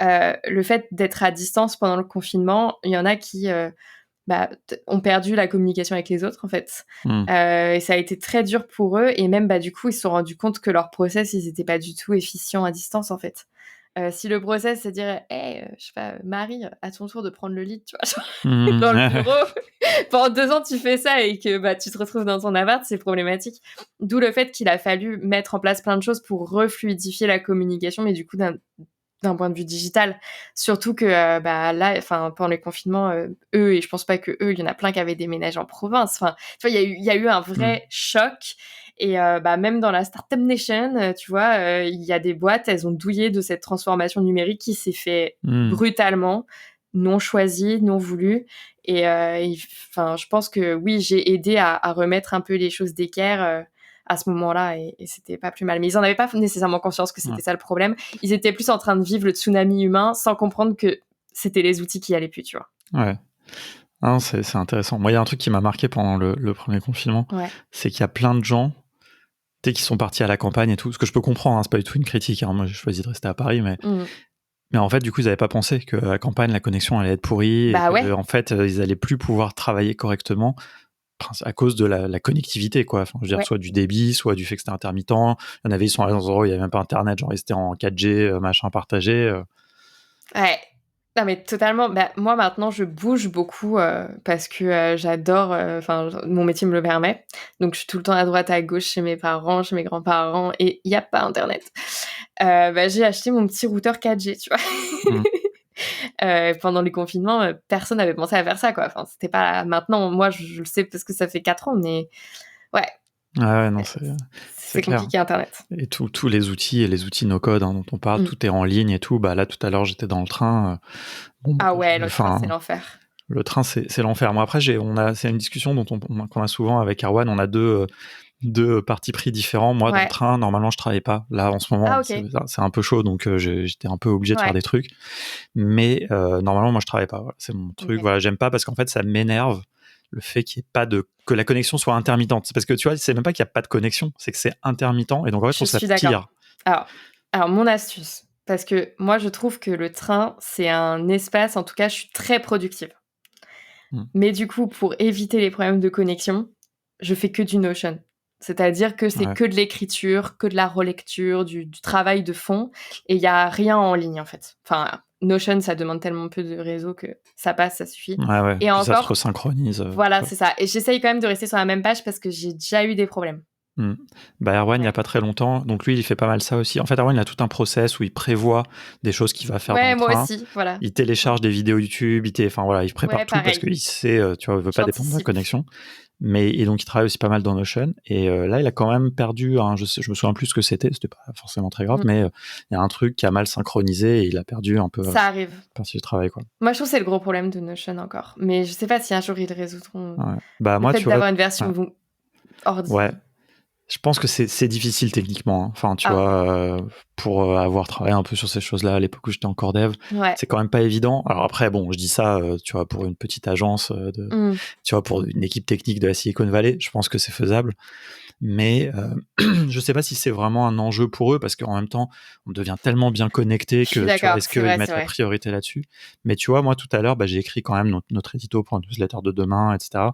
Speaker 2: Le fait d'être à distance pendant le confinement, il y en a qui ont perdu la communication avec les autres en fait. Et ça a été très dur pour eux, et même du coup ils se sont rendus compte que leur process, ils étaient pas du tout efficients à distance en fait. Si le process c'est dire je sais pas, Marie, à ton tour de prendre le lead, tu vois, dans le bureau, pendant 2 ans tu fais ça et que tu te retrouves dans ton appart, c'est problématique. D'où le fait qu'il a fallu mettre en place plein de choses pour refluidifier la communication, mais du coup d'un point de vue digital, surtout que là, enfin pendant les confinements, eux, et je pense pas que eux, il y en a plein qui avaient déménagé en province. Enfin, tu vois, il y a eu un vrai choc. Et même dans la Startup Nation, tu vois, il y a des boîtes, elles ont douillé de cette transformation numérique qui s'est fait brutalement, non choisie, non voulue. Et enfin, je pense que oui, j'ai aidé à remettre un peu les choses d'équerre à ce moment-là, et c'était pas plus mal. Mais ils en avaient pas nécessairement conscience que c'était ça le problème. Ils étaient plus en train de vivre le tsunami humain sans comprendre que c'était les outils qui allaient plus, tu vois.
Speaker 1: Ouais. Ah, c'est intéressant. Moi, il y a un truc qui m'a marqué pendant le premier confinement, c'est qu'il y a plein de gens qui sont partis à la campagne et tout, ce que je peux comprendre, c'est pas du tout une critique. Moi, j'ai choisi de rester à Paris, mais en fait, du coup, ils n'avaient pas pensé que à la campagne, la connexion allait être pourrie, et en fait, ils allaient plus pouvoir travailler correctement à cause de la connectivité, quoi. Enfin, je veux dire, soit du débit, soit du fait que c'était intermittent. Il y en avait, ils sont allés dans un endroit où il n'y avait même pas internet, genre ils étaient en 4G, machin partagé.
Speaker 2: Ouais. Non, mais totalement. Moi, maintenant, je bouge beaucoup parce que j'adore. Enfin, mon métier me le permet. Donc, je suis tout le temps à droite, à gauche, chez mes parents, chez mes grands-parents, et il n'y a pas Internet. J'ai acheté mon petit routeur 4G, tu vois. Pendant les confinements, personne n'avait pensé à faire ça, quoi. Enfin, c'était pas maintenant. Moi, je le sais parce que ça fait 4 ans, mais ouais.
Speaker 1: Ouais, non, c'est clair.
Speaker 2: Compliqué, Internet.
Speaker 1: Et tous les outils et les outils no-code dont on parle, tout est en ligne et tout. Là, tout à l'heure, j'étais dans le train.
Speaker 2: Le train, c'est l'enfer.
Speaker 1: Le train, c'est l'enfer. Moi, après, c'est une discussion qu'on a souvent avec Erwan. On a deux partis pris différents. Moi, dans le train, normalement, je travaille pas. Là, en ce moment, c'est un peu chaud, donc j'étais un peu obligé de faire des trucs. Mais normalement, moi, je travaille pas. Voilà, c'est mon truc. Voilà, j'aime pas parce qu'en fait, ça m'énerve le fait qu'il y ait que la connexion soit intermittente. C'est parce que tu vois, c'est même pas qu'il y a pas de connexion, c'est que c'est intermittent, et donc en fait, je trouve ça pire.
Speaker 2: Alors, mon astuce, parce que moi, je trouve que le train, c'est un espace, en tout cas, je suis très productive. Mais du coup, pour éviter les problèmes de connexion, je fais que du Notion. C'est-à-dire que c'est que de l'écriture, que de la relecture, du travail de fond, et il n'y a rien en ligne, en fait. Enfin, Notion, ça demande tellement peu de réseau que ça passe, ça suffit.
Speaker 1: Et encore, ça se resynchronise.
Speaker 2: Voilà, c'est ça. Et j'essaye quand même de rester sur la même page parce que j'ai déjà eu des problèmes.
Speaker 1: Erwan, il n'y a pas très longtemps, donc lui, il fait pas mal ça aussi. En fait, Erwan, il a tout un process où il prévoit des choses qu'il va faire dans le train.
Speaker 2: Moi aussi, voilà.
Speaker 1: Il télécharge des vidéos YouTube, il prépare tout parce qu'il sait, tu vois, il veut pas dépendre de la connexion. Et donc, il travaille aussi pas mal dans Notion. Et là, il a quand même perdu, je me souviens plus ce que c'était pas forcément très grave, mais il y a un truc qui a mal synchronisé et il a perdu un peu.
Speaker 2: Ça arrive.
Speaker 1: Partie du travail, quoi.
Speaker 2: Moi, je trouve que c'est le gros problème de Notion encore. Mais je sais pas si un jour ils le résoudront.
Speaker 1: Moi,
Speaker 2: tu vois, d'avoir une version ordi.
Speaker 1: Ouais. Je pense que c'est difficile techniquement. Enfin, tu vois, pour avoir travaillé un peu sur ces choses-là à l'époque où j'étais encore dev, c'est quand même pas évident. Alors après, bon, je dis ça, tu vois, pour une petite agence, tu vois, pour une équipe technique de la Silicon Valley, je pense que c'est faisable. Mais je sais pas si c'est vraiment un enjeu pour eux, parce qu'en même temps, on devient tellement bien connecté que est-ce qu'ils mettent la priorité là-dessus. Mais tu vois, moi, tout à l'heure, j'ai écrit quand même notre édito pour un newsletter de demain, etc.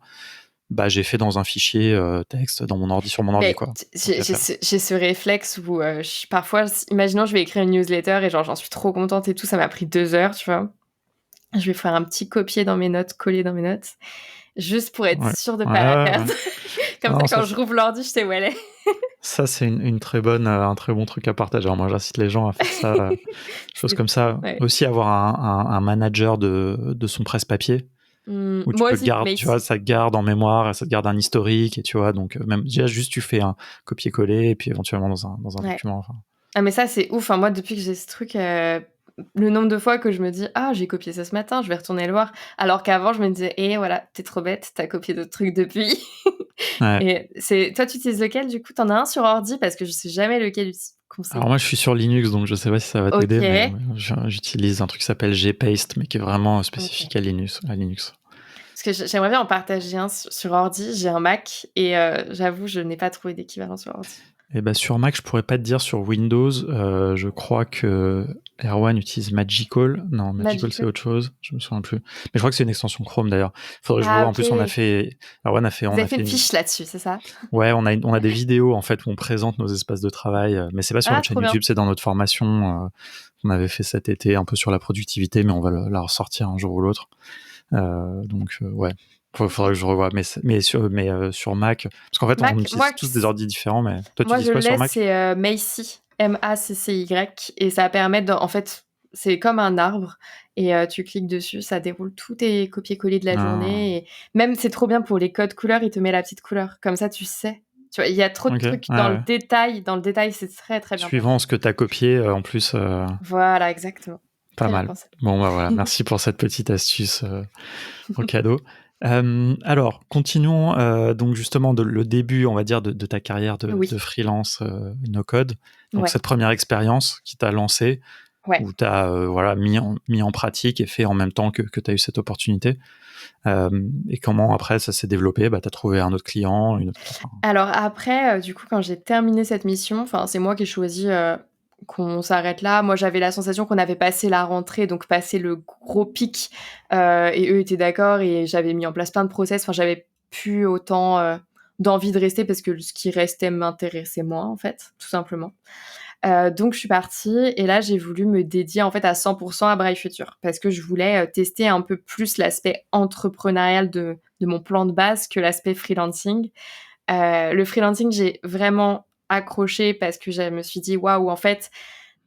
Speaker 1: J'ai fait dans un fichier texte sur mon ordi, quoi.
Speaker 2: J'ai ce réflexe où parfois, imaginons, je vais écrire une newsletter et j'en suis trop contente et tout, ça m'a pris 2 heures, tu vois. Je vais faire un petit copier dans mes notes, coller dans mes notes, juste pour être sûre de pas la perdre. Comme ça, quand je rouvre l'ordi, je sais où elle est.
Speaker 1: Ça, c'est un très bon truc à partager. Alors moi, j'incite les gens à faire ça, choses comme ça. Aussi, avoir un manager de son presse-papier. Où tu peux garder, tu vois, ça garde en mémoire, ça te garde un historique, et tu vois, donc même déjà juste tu fais un copier-coller et puis éventuellement dans un document. Enfin.
Speaker 2: Ah mais ça c'est ouf. Moi depuis que j'ai ce truc, le nombre de fois que je me dis j'ai copié ça ce matin, je vais retourner le voir. Alors qu'avant je me disais voilà, t'es trop bête, t'as copié d'autres trucs depuis. Et toi tu utilises lequel du coup? T'en as un sur ordi parce que je sais jamais lequel conseiller.
Speaker 1: Alors moi je suis sur Linux, donc je sais pas si ça va t'aider, mais j'utilise un truc qui s'appelle gpaste, mais qui est vraiment spécifique à Linux.
Speaker 2: Parce Parce que j'aimerais bien en partager un sur ordi. J'ai un Mac et j'avoue, je n'ai pas trouvé d'équivalent sur ordi.
Speaker 1: Et bah sur Mac, je pourrais pas te dire. Sur Windows, je crois que Erwan utilise Magical. Non, Magical c'est autre chose. Je me souviens plus. Mais je crois que c'est une extension Chrome d'ailleurs. Faudrait que je revoie. En plus, Erwan a fait.
Speaker 2: Vous avez fait une fiche là-dessus, c'est ça?
Speaker 1: Ouais, on a des vidéos en fait où on présente nos espaces de travail, mais c'est pas sur notre chaîne YouTube, c'est dans notre formation qu'on avait fait cet été, un peu sur la productivité, mais on va la ressortir un jour ou l'autre. Donc ouais. Faudrait que je revoie, mais sur Mac, parce qu'en fait, on utilise tous des ordi différents, mais toi, tu utilises quoi sur Mac?
Speaker 2: C'est Macy, M-A-C-C-Y, et ça permet, en fait, c'est comme un arbre, et tu cliques dessus, ça déroule tous tes copier-coller de la journée, et même, c'est trop bien pour les codes couleurs, il te met la petite couleur, comme ça, tu sais. Tu vois, il y a trop de trucs dans le détail, c'est très, très bien.
Speaker 1: Suivant ce que tu as copié, en plus.
Speaker 2: Voilà, exactement.
Speaker 1: Pas mal. Bon, bah voilà, merci pour cette petite astuce au cadeau. Alors, continuons donc justement le début, on va dire, de ta carrière de freelance no-code. Donc cette première expérience qui t'a lancé, où tu as mis en pratique et fait en même temps que tu as eu cette opportunité. Et comment après ça s'est développé? Tu as trouvé un autre client?
Speaker 2: Alors après, du coup, quand j'ai terminé cette mission, c'est moi qui ai choisi qu'on s'arrête là. Moi, j'avais la sensation qu'on avait passé la rentrée, donc passé le gros pic, et eux étaient d'accord, et j'avais mis en place plein de process. J'avais plus autant d'envie de rester parce que ce qui restait m'intéressait moins, en fait, tout simplement. Donc je suis partie, et là j'ai voulu me dédier en fait à 100% à Braille Futur, parce que je voulais tester un peu plus l'aspect entrepreneurial de mon plan de base que l'aspect freelancing. Le freelancing, j'ai vraiment accroché parce que je me suis dit waouh, en fait,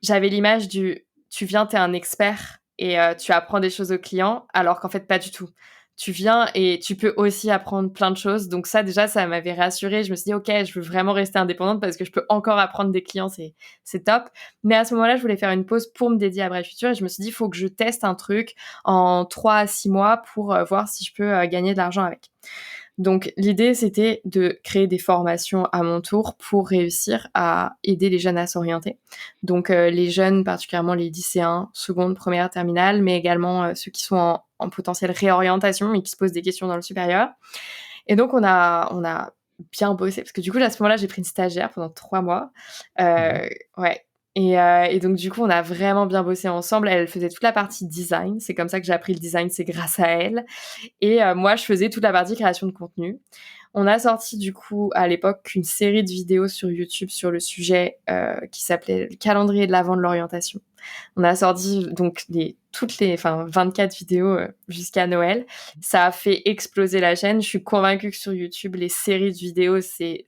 Speaker 2: j'avais l'image du tu viens, t'es un expert et tu apprends des choses aux clients, alors qu'en fait pas du tout. Tu viens et tu peux aussi apprendre plein de choses. Donc ça, déjà, ça m'avait rassurée. Je me suis dit, OK, je veux vraiment rester indépendante parce que je peux encore apprendre des clients, c'est top. Mais à ce moment-là, je voulais faire une pause pour me dédier à Braille Futur, et je me suis dit, il faut que je teste un truc en 3 à 6 mois pour voir si je peux gagner de l'argent avec. Donc l'idée, c'était de créer des formations à mon tour pour réussir à aider les jeunes à s'orienter. Donc les jeunes, particulièrement les lycéens, seconde, première, terminale, mais également ceux qui sont en potentielle réorientation et qui se posent des questions dans le supérieur. Et donc on a bien bossé, parce que du coup, à ce moment-là, j'ai pris une stagiaire pendant 3 mois. Ouais. Et donc, du coup, on a vraiment bien bossé ensemble. Elle faisait toute la partie design. C'est comme ça que j'ai appris le design, c'est grâce à elle. Et moi, je faisais toute la partie création de contenu. On a sorti, du coup, à l'époque, une série de vidéos sur YouTube sur le sujet qui s'appelait « Le calendrier de l'Avent de l'orientation ». On a sorti donc 24 vidéos jusqu'à Noël. Ça a fait exploser la chaîne. Je suis convaincue que sur YouTube, les séries de vidéos, c'est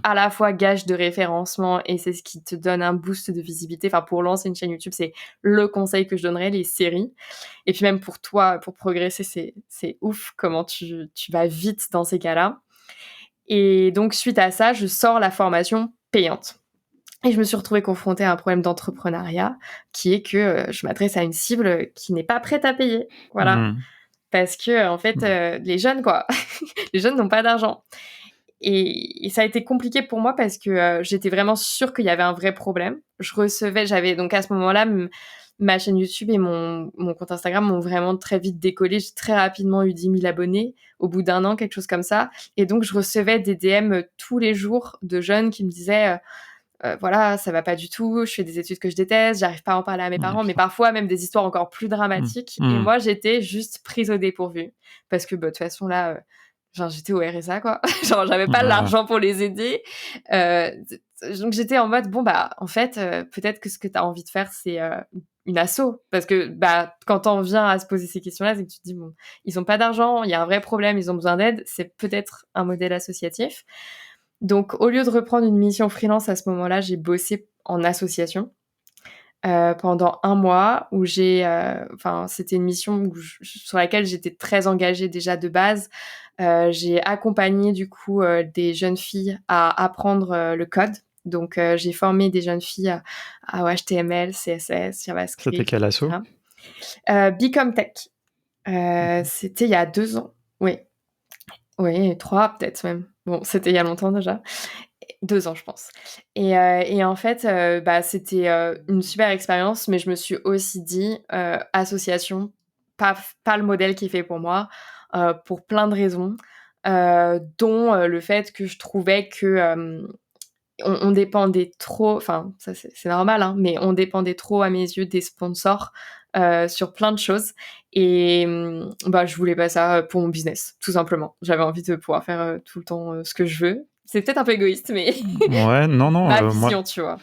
Speaker 2: à la fois gage de référencement, et c'est ce qui te donne un boost de visibilité. Pour lancer une chaîne YouTube, c'est le conseil que je donnerais, les séries. Et puis même pour toi, pour progresser, c'est ouf comment tu vas vite dans ces cas-là. Et donc, suite à ça, je sors la formation payante. Et je me suis retrouvée confrontée à un problème d'entrepreneuriat, qui est que je m'adresse à une cible qui n'est pas prête à payer. Voilà. Parce que, en fait, les jeunes, les jeunes n'ont pas d'argent. Et ça a été compliqué pour moi parce que j'étais vraiment sûre qu'il y avait un vrai problème. J'avais donc à ce moment-là, ma chaîne YouTube et mon compte Instagram m'ont vraiment très vite décollé. J'ai très rapidement eu 10 000 abonnés au bout d'1 an, quelque chose comme ça. Et donc, je recevais des DM tous les jours de jeunes qui me disaient voilà, ça va pas du tout, je fais des études que je déteste, j'arrive pas à en parler à mes parents, mais parfois même des histoires encore plus dramatiques. Et moi, j'étais juste prise au dépourvu. Parce que de toute façon, là, j'étais au RSA, quoi. J'avais pas l'argent pour les aider. Donc, j'étais en mode, en fait, peut-être que ce que tu as envie de faire, c'est une asso. Parce que quand on vient à se poser ces questions-là, c'est que tu te dis, bon, ils ont pas d'argent, il y a un vrai problème, ils ont besoin d'aide, c'est peut-être un modèle associatif. Donc, au lieu de reprendre une mission freelance à ce moment-là, j'ai bossé en association pendant 1 mois, où c'était une mission sur laquelle j'étais très engagée déjà de base. J'ai accompagné du coup des jeunes filles à apprendre le code. Donc, j'ai formé des jeunes filles à HTML, CSS, JavaScript.
Speaker 1: C'était quel asso?
Speaker 2: Become Tech. C'était il y a 2 ans. Oui, 3 peut-être même. Bon, c'était il y a longtemps déjà. 2 ans, je pense. Et en fait, c'était une super expérience, mais je me suis aussi dit association, pas le modèle qui est fait pour moi. pour plein de raisons, dont le fait que je trouvais que on dépendait trop, enfin ça c'est normal, hein, mais on dépendait trop à mes yeux des sponsors sur plein de choses et je voulais pas ça pour mon business, tout simplement. J'avais envie de pouvoir faire tout le temps ce que je veux. C'est peut-être un peu égoïste, mais
Speaker 1: Ouais, non,
Speaker 2: ma
Speaker 1: moi,
Speaker 2: vision, tu vois.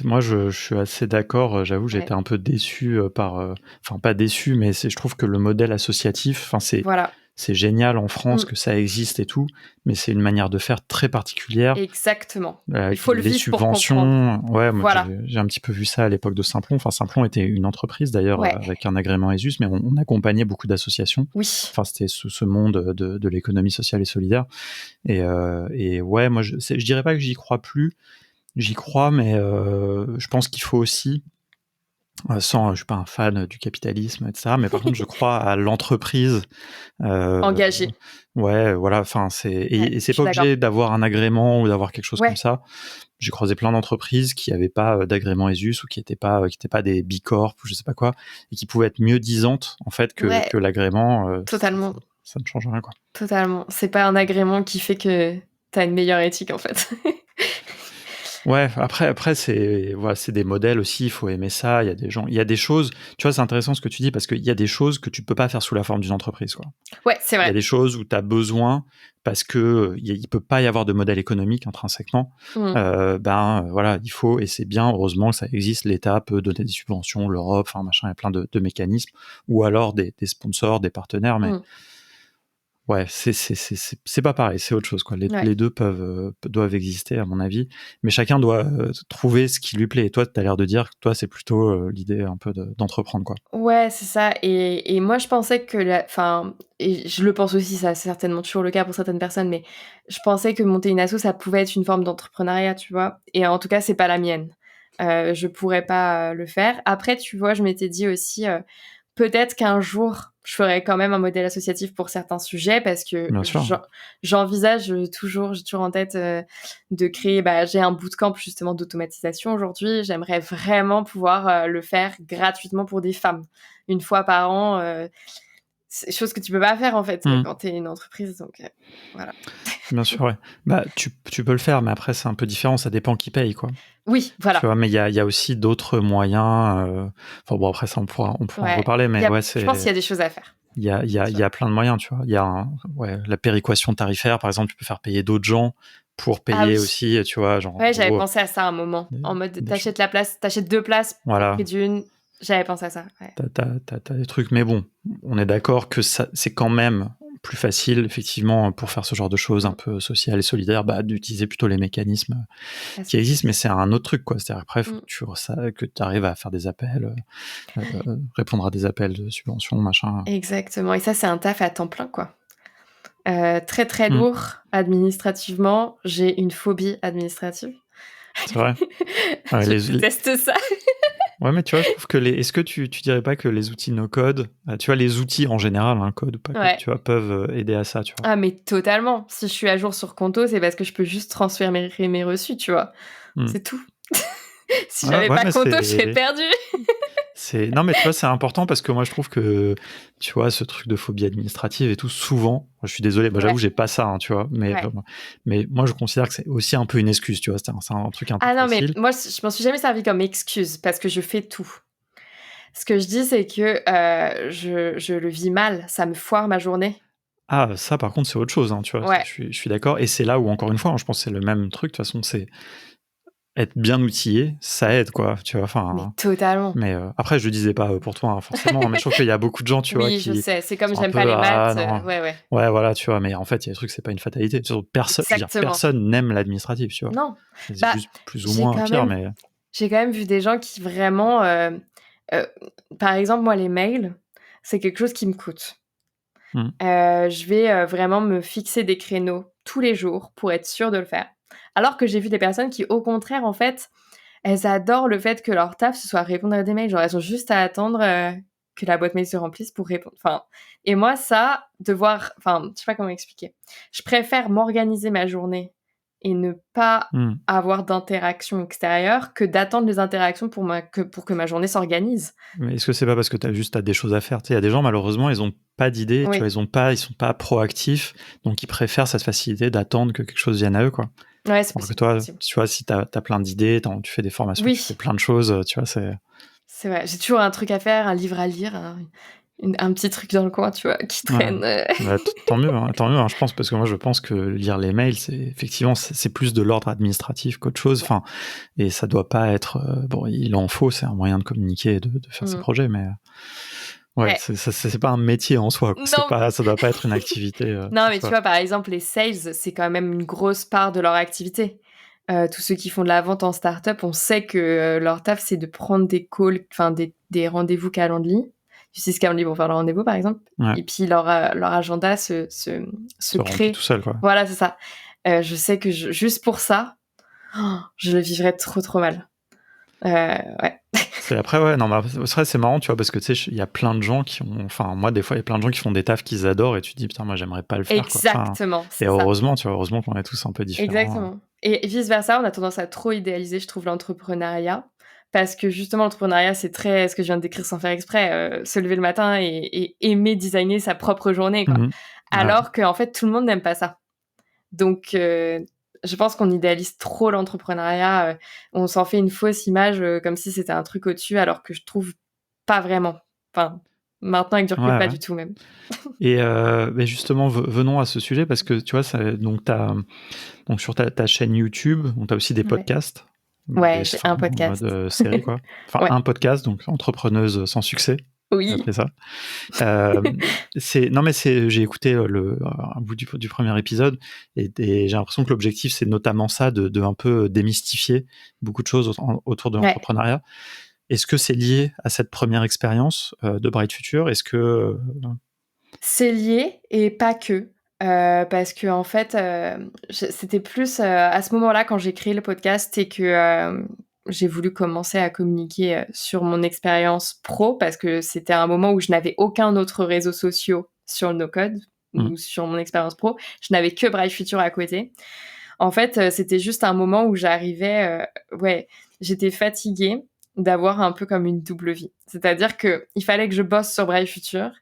Speaker 1: moi je suis assez d'accord. J'avoue, j'ai été un peu déçu enfin pas déçu, mais je trouve que le modèle associatif, enfin
Speaker 2: Voilà.
Speaker 1: c'est génial en France que ça existe et tout, mais c'est une manière de faire très particulière.
Speaker 2: Exactement. Il faut le
Speaker 1: Les
Speaker 2: vivre pour comprendre.
Speaker 1: subventions, ouais, moi
Speaker 2: Voilà.
Speaker 1: j'ai un petit peu vu ça à l'époque de Simplon. Enfin, Simplon était une entreprise d'ailleurs avec un agrément ESUS, mais on accompagnait beaucoup d'associations.
Speaker 2: Oui.
Speaker 1: Enfin, c'était ce monde de l'économie sociale et solidaire. Et ouais, moi je dirais pas que j'y crois plus. J'y crois, mais je pense qu'il faut aussi, je suis pas un fan du capitalisme, etc. Mais par contre, je crois à l'entreprise
Speaker 2: engagée.
Speaker 1: Ouais, voilà. Enfin, et c'est pas obligé d'avoir un agrément ou d'avoir quelque chose comme ça. J'ai croisé plein d'entreprises qui avaient pas d'agrément ESUS ou qui étaient pas des B Corp ou je sais pas quoi, et qui pouvaient être mieux disantes en fait que l'agrément.
Speaker 2: Totalement.
Speaker 1: Ça ne change rien, quoi.
Speaker 2: Totalement. C'est pas un agrément qui fait que t'as une meilleure éthique, en fait.
Speaker 1: Ouais, après c'est des modèles aussi, il faut aimer ça, il y a des choses, tu vois, c'est intéressant ce que tu dis parce qu'il y a des choses que tu peux pas faire sous la forme d'une entreprise, quoi.
Speaker 2: Ouais, c'est vrai.
Speaker 1: Il y a des choses où tu as besoin parce que il peut pas y avoir de modèle économique intrinsèquement. Voilà, il faut, et c'est bien, heureusement que ça existe, l'État peut donner des subventions, l'Europe, enfin machin, il y a plein de mécanismes, ou alors des sponsors, des partenaires, mais ouais, c'est pas pareil, c'est autre chose, quoi. Les deux doivent exister, à mon avis, mais chacun doit trouver ce qui lui plaît. Et toi, tu as l'air de dire que toi, c'est plutôt l'idée un peu d'entreprendre, quoi.
Speaker 2: Ouais, c'est ça. Et moi, je pensais que et je le pense aussi, ça c'est certainement toujours le cas pour certaines personnes, mais je pensais que monter une asso, ça pouvait être une forme d'entrepreneuriat, tu vois. Et en tout cas, c'est pas la mienne. Je pourrais pas le faire. Après, tu vois, je m'étais dit aussi, peut-être qu'un jour, je ferai quand même un modèle associatif pour certains sujets parce que j'envisage toujours, j'ai toujours en tête de créer, j'ai un bootcamp justement d'automatisation aujourd'hui. J'aimerais vraiment pouvoir le faire gratuitement pour des femmes, une fois par an. C'est chose que tu peux pas faire en fait quand t'es une entreprise, donc voilà.
Speaker 1: Bien sûr, ouais. Tu peux le faire, mais après c'est un peu différent, ça dépend qui paye, quoi.
Speaker 2: Oui, voilà.
Speaker 1: Tu vois, mais il y a aussi d'autres moyens. Enfin bon, après ça on pourra en reparler, mais
Speaker 2: je pense qu'il y a des choses à faire.
Speaker 1: Il y a plein de moyens, tu vois. Il y a la péréquation tarifaire, par exemple, tu peux faire payer d'autres gens pour payer aussi, tu vois, genre.
Speaker 2: Ouais, j'avais pensé à ça à un moment, en mode t'achètes 2 places au prix d'une. J'avais pensé à ça. Ouais.
Speaker 1: T'as des trucs, mais bon, on est d'accord que c'est quand même plus facile, effectivement, pour faire ce genre de choses un peu sociales et solidaires, d'utiliser plutôt les mécanismes qui existent, mais c'est un autre truc, quoi. C'est-à-dire après, faut que tu arrives à faire des appels, répondre à des appels de subventions, machin.
Speaker 2: Exactement, et ça, c'est un taf à temps plein, quoi. Très, très lourd administrativement. J'ai une phobie administrative.
Speaker 1: C'est vrai.
Speaker 2: Je déteste ça.
Speaker 1: Ouais, mais tu vois, je trouve que est-ce que tu dirais pas que les outils no-code, tu vois, les outils en général, code ou pas code, tu vois, peuvent aider à ça, tu vois.
Speaker 2: Ah, mais totalement. Si je suis à jour sur Conto, c'est parce que je peux juste transférer mes reçus, tu vois. C'est tout. Si j'avais pas Conto, je serais perdue.
Speaker 1: Non, mais tu vois, c'est important parce que moi, je trouve que, tu vois, ce truc de phobie administrative et tout, souvent, je suis désolé, j'avoue, j'ai pas ça, tu vois, mais moi, je considère que c'est aussi un peu une excuse, tu vois, c'est un truc un peu facile.
Speaker 2: Ah non, mais moi, je m'en suis jamais servi comme excuse parce que je fais tout. Ce que je dis, c'est que je le vis mal, ça me foire ma journée.
Speaker 1: Ah, ça, par contre, c'est autre chose, tu vois, je suis d'accord, et c'est là où, encore une fois, je pense que c'est le même truc, de toute façon, c'est être bien outillé, ça aide, quoi, tu vois, enfin.
Speaker 2: Mais totalement.
Speaker 1: Mais après, je le disais pas pour toi, forcément, mais je trouve qu'il y a beaucoup de gens, tu vois, qui.
Speaker 2: Oui, je sais, c'est comme j'aime pas les maths, ouais.
Speaker 1: Ouais, voilà, tu vois, mais en fait, il y a des trucs, c'est pas une fatalité. Personne n'aime l'administratif, tu vois.
Speaker 2: Non.
Speaker 1: C'est juste plus ou moins pire, mais.
Speaker 2: J'ai quand même vu des gens qui vraiment. Par exemple, moi, les mails, c'est quelque chose qui me coûte. Je vais vraiment me fixer des créneaux tous les jours pour être sûre de le faire. Alors que j'ai vu des personnes qui, au contraire, en fait, elles adorent le fait que leur taf, ce soit répondre à des mails. Genre, elles ont juste à attendre que la boîte mail se remplisse pour répondre. Enfin, et moi, ça, je sais pas comment expliquer. Je préfère m'organiser ma journée et ne pas avoir d'interaction extérieure que d'attendre les interactions pour que ma journée s'organise.
Speaker 1: Mais est-ce que c'est pas parce que t'as des choses à faire? Il y a des gens, malheureusement, ils ont pas d'idées, tu vois, ils sont pas proactifs, donc ils préfèrent cette facilité d'attendre que quelque chose vienne à eux, quoi.
Speaker 2: Ouais, c'est
Speaker 1: possible. Toi, tu vois, si t'as plein d'idées, tu fais des formations, tu fais plein de choses, tu vois,
Speaker 2: c'est vrai. J'ai toujours un truc à faire, un livre à lire, un petit truc dans le coin, tu vois, qui traîne.
Speaker 1: Bah, tant mieux, je pense, parce que moi, je pense que lire les mails, c'est plus de l'ordre administratif qu'autre chose. Enfin, et ça doit pas être, il en faut, c'est un moyen de communiquer et de faire ses projets, mais c'est pas un métier en soi. Ça doit pas être une activité.
Speaker 2: Non, mais tu vois, par exemple, les sales, c'est quand même une grosse part de leur activité. Tous ceux qui font de la vente en start-up, on sait que leur taf, c'est de prendre des calls, enfin des rendez-vous Calendly. Tu sais ce Calendly pour faire le rendez-vous, par exemple. Et puis leur agenda se crée.
Speaker 1: Tout seul, quoi.
Speaker 2: Voilà, c'est ça. Je sais que juste pour ça, je le vivrais trop mal. Ouais.
Speaker 1: Après, c'est marrant, tu vois, parce que tu sais, il y a plein de gens qui ont. Enfin, moi, des fois, il y a plein de gens qui font des tafs qu'ils adorent et tu te dis, putain, moi, j'aimerais pas le faire.
Speaker 2: Exactement.
Speaker 1: Quoi. Et heureusement, tu vois, heureusement qu'on est tous un peu différents.
Speaker 2: Exactement. Et vice-versa, on a tendance à trop idéaliser, je trouve, l'entrepreneuriat. Parce que justement, l'entrepreneuriat, c'est très ce que je viens de décrire sans faire exprès, se lever le matin et aimer designer sa propre journée, quoi. Alors qu'en fait, tout le monde n'aime pas ça. Donc, je pense qu'on idéalise trop l'entrepreneuriat. On s'en fait une fausse image comme si c'était un truc au-dessus, alors que je trouve pas vraiment. Enfin, maintenant, avec du recul, pas du tout même.
Speaker 1: Et mais justement, venons à ce sujet, parce que tu vois, donc sur ta chaîne YouTube, tu as aussi des podcasts.
Speaker 2: Ouais, j'ai un podcast.
Speaker 1: En mode série, quoi. Enfin, un podcast, donc Entrepreneuse sans succès.
Speaker 2: Oui.
Speaker 1: Appelé ça. J'ai écouté un bout du premier épisode et j'ai l'impression que l'objectif, c'est notamment ça, de un peu démystifier beaucoup de choses autour de l'entrepreneuriat. Est-ce que c'est lié à cette première expérience de Bright Future? Est-ce que
Speaker 2: c'est lié et pas que. Parce que en fait, c'était plus à ce moment-là quand j'ai créé le podcast et que j'ai voulu commencer à communiquer sur mon expérience pro, parce que c'était un moment où je n'avais aucun autre réseau social sur le no-code ou sur mon expérience pro. Je n'avais que Bright Future à côté. En fait, c'était juste un moment où j'arrivais, j'étais fatiguée d'avoir un peu comme une double vie. C'est-à-dire que il fallait que je bosse sur Bright Future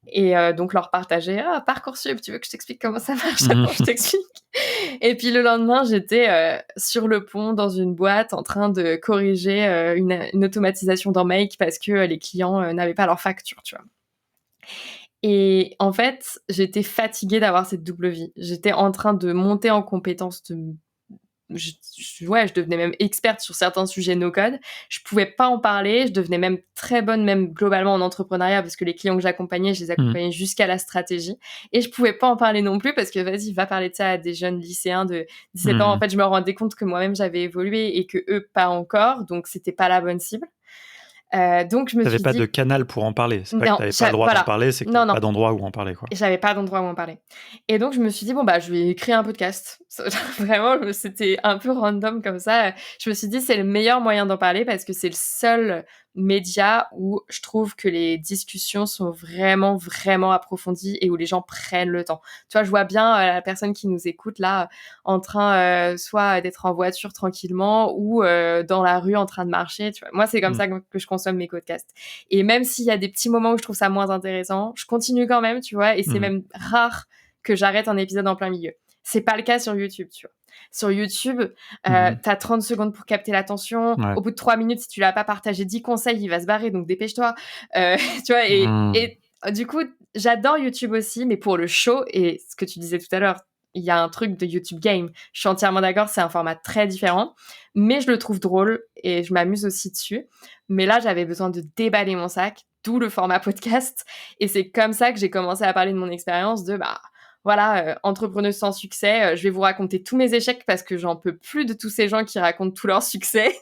Speaker 2: et donc leur partager Parcoursup, tu veux que je t'explique comment ça marche? Attends, je t'explique. Et puis le lendemain, j'étais sur le pont dans une boîte en train de corriger une automatisation dans Make parce que les clients n'avaient pas leur facture, tu vois. Et en fait, j'étais fatiguée d'avoir cette double vie. J'étais en train de monter en compétences je devenais même experte sur certains sujets no-code. Je pouvais pas en parler. Je devenais même très bonne, même globalement en entrepreneuriat, parce que les clients que j'accompagnais, je les accompagnais jusqu'à la stratégie. Et je pouvais pas en parler non plus, parce que vas-y, va parler de ça à des jeunes lycéens de 17 ans. En fait, je me rendais compte que moi-même, j'avais évolué et que eux, pas encore. Donc, c'était pas la bonne cible. Donc je me suis dit...
Speaker 1: T'avais pas de canal pour en parler. C'est pas que t'avais pas le droit d'en parler, c'est que t'avais pas d'endroit où en parler, quoi.
Speaker 2: J'avais pas d'endroit où en parler. Et donc je me suis dit, je vais créer un podcast. Vraiment, c'était un peu random comme ça. Je me suis dit, c'est le meilleur moyen d'en parler parce que c'est le seul média où je trouve que les discussions sont vraiment, vraiment approfondies et où les gens prennent le temps. Tu vois, je vois bien la personne qui nous écoute là, en train soit d'être en voiture tranquillement ou dans la rue en train de marcher. Tu vois. Moi, c'est comme ça que je consomme mes podcasts. Et même s'il y a des petits moments où je trouve ça moins intéressant, je continue quand même, tu vois, et c'est même rare que j'arrête un épisode en plein milieu. C'est pas le cas sur YouTube, tu vois. Sur YouTube, t'as 30 secondes pour capter l'attention. Au bout de 3 minutes, si tu l'as pas partagé 10 conseils, il va se barrer, donc dépêche-toi. Tu vois, et du coup, j'adore YouTube aussi, mais pour le show, et ce que tu disais tout à l'heure, il y a un truc de YouTube Game. Je suis entièrement d'accord, c'est un format très différent, mais je le trouve drôle et je m'amuse aussi dessus. Mais là, j'avais besoin de déballer mon sac, d'où le format podcast. Et c'est comme ça que j'ai commencé à parler de mon expérience de, entrepreneuse sans succès. Je vais vous raconter tous mes échecs parce que j'en peux plus de tous ces gens qui racontent tous leurs succès.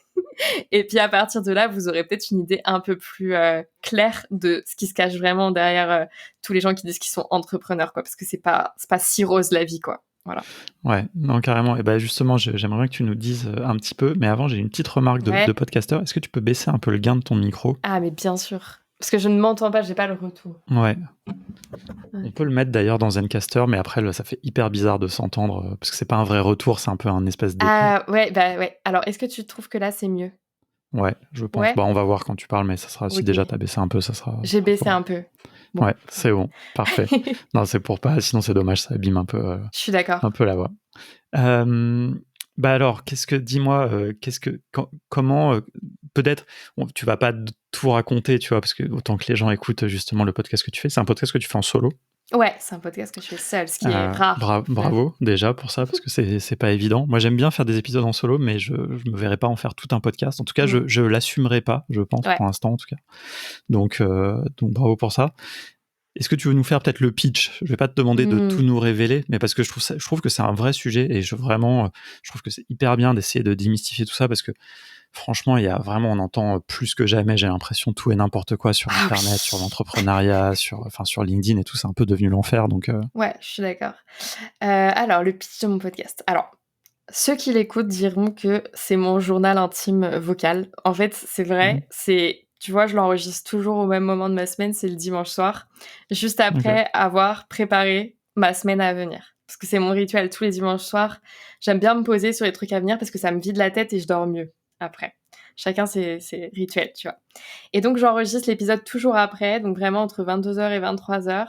Speaker 2: Et puis à partir de là, vous aurez peut-être une idée un peu plus claire de ce qui se cache vraiment derrière tous les gens qui disent qu'ils sont entrepreneurs, quoi, parce que c'est pas si rose la vie, quoi. Voilà.
Speaker 1: Ouais, non, carrément. Et justement, j'aimerais bien que tu nous dises un petit peu, mais avant, j'ai une petite remarque de podcasteur. Est-ce que tu peux baisser un peu le gain de ton micro?
Speaker 2: Ah, mais bien sûr. Parce que je ne m'entends pas, j'ai pas le retour.
Speaker 1: Ouais. On peut le mettre d'ailleurs dans Zencaster, mais après, ça fait hyper bizarre de s'entendre, parce que c'est pas un vrai retour, c'est un peu un espèce d'écho.
Speaker 2: Ah, ouais, bah ouais. Alors, est-ce que tu trouves que là, c'est mieux?
Speaker 1: Ouais, je pense.
Speaker 2: Ouais?
Speaker 1: Bah, on va voir quand tu parles, mais ça sera, si déjà t'as baissé un peu, ça sera...
Speaker 2: J'ai baissé un peu.
Speaker 1: Bon. Ouais, c'est bon, parfait. Non, c'est pour pas, sinon c'est dommage, ça abîme un peu...
Speaker 2: Je suis d'accord.
Speaker 1: Un peu la voix. Bah alors, dis-moi, comment, peut-être, tu vas pas tout raconter, tu vois, parce que autant que les gens écoutent justement le podcast que tu fais, c'est un podcast que tu fais en solo.
Speaker 2: Ouais, c'est un podcast que je fais seule, ce qui est rare.
Speaker 1: Bravo déjà pour ça, parce que c'est pas évident. Moi, j'aime bien faire des épisodes en solo, mais je me verrais pas en faire tout un podcast. En tout cas, je l'assumerai pas, je pense, pour l'instant en tout cas. Donc bravo pour ça. Est-ce que tu veux nous faire peut-être le pitch? Je vais pas te demander de tout nous révéler, mais parce que je trouve que c'est un vrai sujet et je trouve que c'est hyper bien d'essayer de démystifier tout ça parce que franchement, il y a vraiment, on entend plus que jamais, j'ai l'impression, tout et n'importe quoi sur Internet, sur l'entrepreneuriat, sur LinkedIn et tout, c'est un peu devenu l'enfer. Donc
Speaker 2: Ouais, je suis d'accord. Alors, le pitch de mon podcast. Alors, ceux qui l'écoutent diront que c'est mon journal intime vocal. En fait, c'est vrai, tu vois, je l'enregistre toujours au même moment de ma semaine, c'est le dimanche soir, juste après avoir préparé ma semaine à venir. Parce que c'est mon rituel tous les dimanches soirs. J'aime bien me poser sur les trucs à venir parce que ça me vide la tête et je dors mieux après. Chacun ses rituels, tu vois. Et donc, j'enregistre l'épisode toujours après, donc vraiment entre 22h et 23h,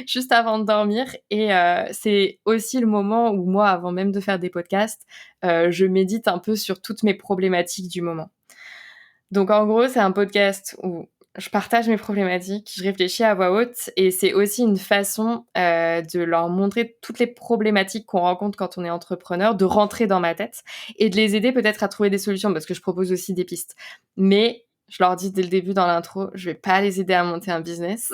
Speaker 2: juste avant de dormir. Et c'est aussi le moment où moi, avant même de faire des podcasts, je médite un peu sur toutes mes problématiques du moment. Donc, en gros, c'est un podcast où je partage mes problématiques, je réfléchis à voix haute, et c'est aussi une façon de leur montrer toutes les problématiques qu'on rencontre quand on est entrepreneur, de rentrer dans ma tête et de les aider peut-être à trouver des solutions, parce que je propose aussi des pistes. Mais je leur dis dès le début dans l'intro, je vais pas les aider à monter un business.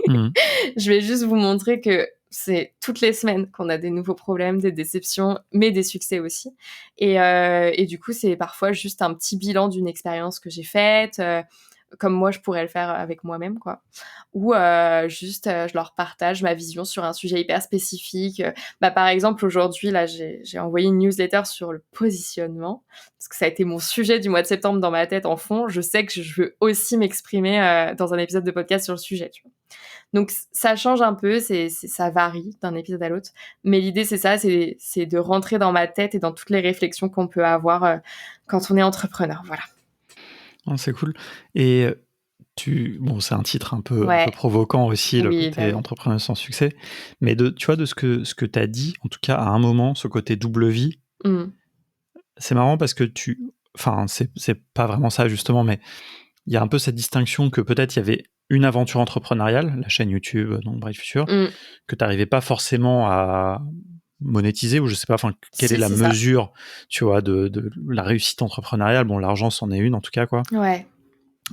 Speaker 2: Je vais juste vous montrer que c'est toutes les semaines qu'on a des nouveaux problèmes, des déceptions, mais des succès aussi. Et du coup, c'est parfois juste un petit bilan d'une expérience que j'ai faite, comme moi je pourrais le faire avec moi-même, quoi. Ou juste je leur partage ma vision sur un sujet hyper spécifique. Par exemple, aujourd'hui, là, j'ai envoyé une newsletter sur le positionnement, parce que ça a été mon sujet du mois de septembre dans ma tête en fond. Je sais que je veux aussi m'exprimer dans un épisode de podcast sur le sujet, tu vois. Donc ça change un peu, ça varie d'un épisode à l'autre. Mais l'idée, c'est ça, c'est de rentrer dans ma tête et dans toutes les réflexions qu'on peut avoir quand on est entrepreneur. Voilà.
Speaker 1: Oh, c'est cool. Et c'est un titre un peu provoquant aussi, le côté entrepreneur sans succès. Mais tu vois, de ce que tu as dit, en tout cas à un moment, ce côté double vie, c'est marrant parce que c'est pas vraiment ça justement, mais il y a un peu cette distinction que peut-être il y avait une aventure entrepreneuriale, la chaîne YouTube, donc Bright Future, que tu n'arrivais pas forcément à monétiser, ou je sais pas, quelle est la mesure, tu vois, de la réussite entrepreneuriale. Bon, l'argent, c'en est une, en tout cas, quoi.
Speaker 2: Ouais.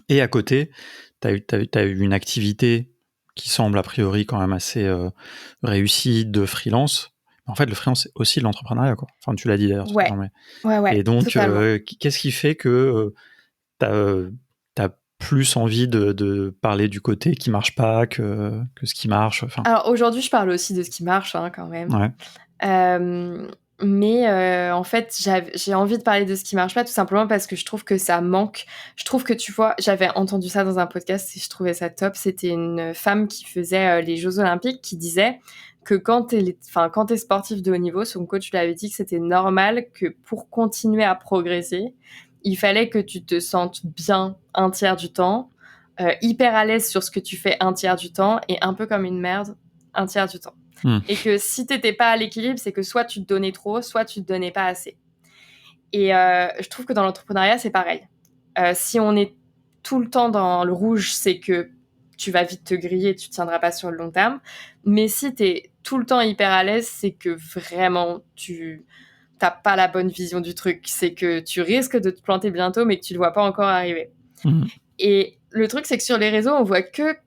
Speaker 1: Et à côté, t'as eu une activité qui semble a priori quand même assez réussie de freelance. En fait, le freelance, c'est aussi de l'entrepreneuriat, quoi. Enfin, tu l'as dit d'ailleurs.
Speaker 2: Ouais.
Speaker 1: Et donc, qu'est-ce qui fait que t'as plus envie de parler du côté qui marche pas que ce qui marche?
Speaker 2: Alors aujourd'hui, je parle aussi de ce qui marche, hein, quand même.
Speaker 1: Ouais.
Speaker 2: Mais en fait, j'ai envie de parler de ce qui marche pas, tout simplement parce que je trouve que ça manque. Je trouve que, tu vois, j'avais entendu ça dans un podcast et je trouvais ça top. C'était une femme qui faisait les Jeux Olympiques qui disait que quand t'es sportif de haut niveau, son coach lui avait dit que c'était normal que pour continuer à progresser, il fallait que tu te sentes bien un tiers du temps, hyper à l'aise sur ce que tu fais un tiers du temps et un peu comme une merde un tiers du temps. Et que si t'étais pas à l'équilibre, c'est que soit tu te donnais trop, soit tu te donnais pas assez. Et je trouve que dans l'entrepreneuriat, c'est pareil. Si on est tout le temps dans le rouge, c'est que tu vas vite te griller et tu tiendras pas sur le long terme. Mais si t'es tout le temps hyper à l'aise, c'est que vraiment tu t'as pas la bonne vision du truc. C'est que tu risques de te planter bientôt, mais que tu le vois pas encore arriver. Et le truc, c'est que sur les réseaux, on voit que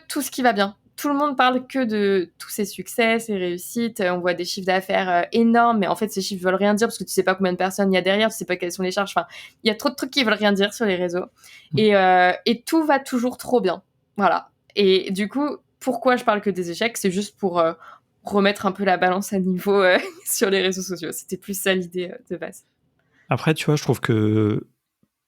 Speaker 2: tout ce qui va bien. Tout le monde parle que de tous ses succès, ses réussites. On voit des chiffres d'affaires énormes, mais en fait, ces chiffres veulent rien dire parce que tu sais pas combien de personnes il y a derrière, tu sais pas quelles sont les charges. Enfin, il y a trop de trucs qui veulent rien dire sur les réseaux. Et tout va toujours trop bien. Voilà. Et du coup, pourquoi je parle que des échecs? C'est juste pour remettre un peu la balance à niveau sur les réseaux sociaux. C'était plus ça l'idée de base.
Speaker 1: Après, tu vois, je trouve que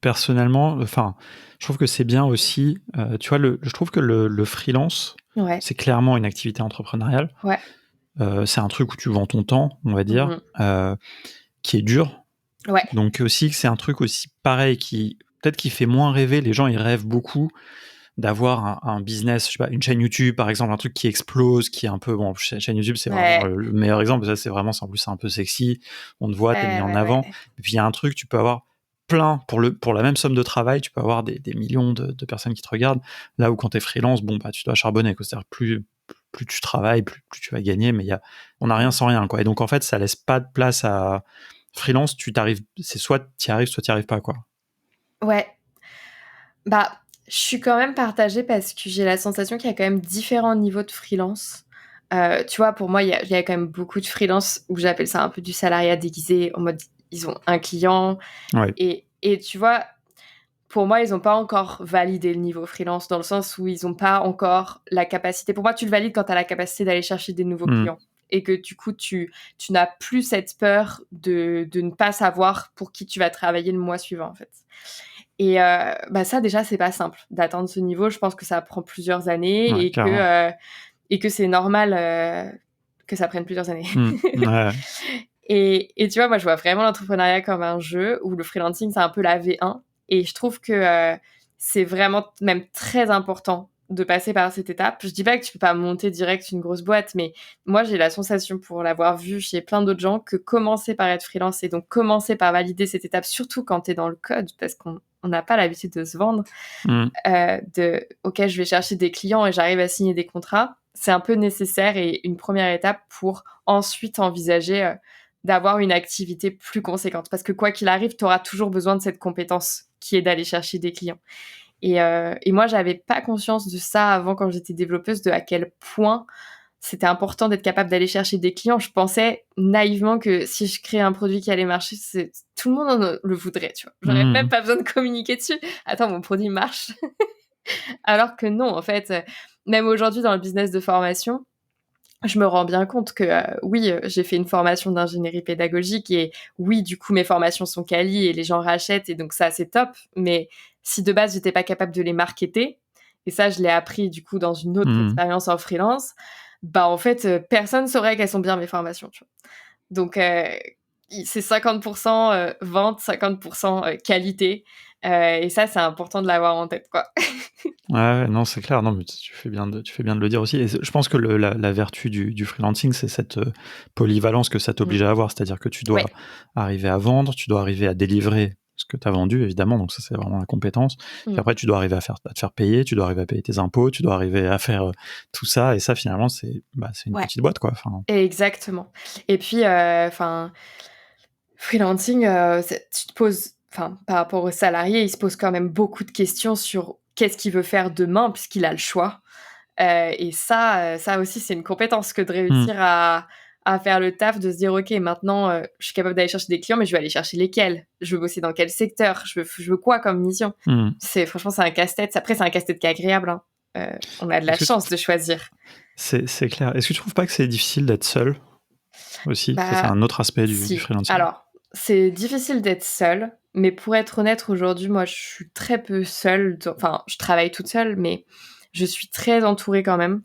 Speaker 1: personnellement, enfin, je trouve que c'est bien aussi, tu vois, je trouve que le freelance, c'est clairement une activité entrepreneuriale.
Speaker 2: Ouais.
Speaker 1: C'est un truc où tu vends ton temps, on va dire, qui est dur.
Speaker 2: Ouais.
Speaker 1: Donc aussi, c'est un truc aussi pareil qui peut-être qui fait moins rêver. Les gens, ils rêvent beaucoup d'avoir un business, je sais pas, une chaîne YouTube par exemple, un truc qui explose, qui est un peu bon. Chaîne YouTube, c'est vraiment le meilleur exemple. Ça, c'est vraiment, en plus, c'est un peu sexy. On te voit, t'es mis en avant. Et puis il y a un truc, tu peux avoir plein pour la même somme de travail, tu peux avoir des millions de personnes qui te regardent. Là où quand t'es freelance, bon bah tu dois charbonner, quoi. C'est-à-dire plus tu travailles, plus tu vas gagner, mais on n'a rien sans rien, quoi. Et donc en fait, ça laisse pas de place à freelance. C'est soit t'y arrives, soit t'y arrives pas, quoi.
Speaker 2: Ouais. Bah, je suis quand même partagée parce que j'ai la sensation qu'il y a quand même différents niveaux de freelance. Tu vois, pour moi, il y a quand même beaucoup de freelance où j'appelle ça un peu du salariat déguisé, en mode ils ont un client.
Speaker 1: Ouais.
Speaker 2: Et tu vois, pour moi, ils n'ont pas encore validé le niveau freelance, dans le sens où ils n'ont pas encore la capacité. Pour moi, tu le valides quand tu as la capacité d'aller chercher des nouveaux clients. Et que du coup, tu n'as plus cette peur de ne pas savoir pour qui tu vas travailler le mois suivant, en fait. Et ça, déjà, c'est pas simple d'atteindre ce niveau. Je pense que ça prend plusieurs années et que c'est normal que ça prenne plusieurs années.
Speaker 1: Ouais.
Speaker 2: Et tu vois, moi, je vois vraiment l'entrepreneuriat comme un jeu où le freelancing, c'est un peu la V1. Et je trouve que c'est vraiment même très important de passer par cette étape. Je dis pas que tu peux pas monter direct une grosse boîte, mais moi, j'ai la sensation, pour l'avoir vu chez plein d'autres gens, que commencer par être freelance et donc commencer par valider cette étape, surtout quand tu es dans le code, parce qu'on n'a pas l'habitude de se vendre, OK, je vais chercher des clients et j'arrive à signer des contrats, c'est un peu nécessaire et une première étape pour ensuite envisager d'avoir une activité plus conséquente. Parce que quoi qu'il arrive, tu auras toujours besoin de cette compétence qui est d'aller chercher des clients. Et moi, j'avais pas conscience de ça avant, quand j'étais développeuse, de à quel point c'était important d'être capable d'aller chercher des clients. Je pensais naïvement que si je créais un produit qui allait marcher, tout le monde le voudrait, tu vois. J'aurais même pas besoin de communiquer dessus. Attends, mon produit marche. Alors que non, en fait, même aujourd'hui dans le business de formation, je me rends bien compte que oui, j'ai fait une formation d'ingénierie pédagogique et oui, du coup, mes formations sont quali et les gens rachètent et donc ça, c'est top. Mais si de base, j'étais pas capable de les marketer, et ça, je l'ai appris du coup dans une autre expérience en freelance, bah en fait, personne saurait qu'elles sont bien mes formations, tu vois. Donc, c'est 50% vente, 50% qualité. Et ça, c'est important de l'avoir en tête, quoi.
Speaker 1: Ouais, non, c'est clair. Non, mais tu fais bien de le dire aussi. Et je pense que la vertu du freelancing, c'est cette polyvalence que ça t'oblige à avoir. C'est-à-dire que tu dois arriver à vendre, tu dois arriver à délivrer ce que tu as vendu, évidemment. Donc ça, c'est vraiment la compétence. Puis après, tu dois arriver à te faire payer, tu dois arriver à payer tes impôts, tu dois arriver à faire tout ça. Et ça, finalement, c'est une petite boîte, quoi. Enfin...
Speaker 2: Exactement. Et puis, freelancing, tu te poses, par rapport aux salariés, il se pose quand même beaucoup de questions sur qu'est-ce qu'il veut faire demain, puisqu'il a le choix. Et ça aussi, c'est une compétence que de réussir à faire le taf, de se dire, OK, maintenant, je suis capable d'aller chercher des clients, mais je vais aller chercher lesquels? Je veux bosser dans quel secteur? Je veux quoi comme mission? Franchement, c'est un casse-tête. Après, c'est un casse-tête qui est agréable, hein. On a de la chance de choisir.
Speaker 1: C'est clair. Est-ce que tu trouves pas que c'est difficile d'être seul aussi? Ça, c'est un autre aspect du freelancing.
Speaker 2: Alors, c'est difficile d'être seule, mais pour être honnête, aujourd'hui, moi, je suis très peu seule. Enfin, je travaille toute seule, mais je suis très entourée quand même.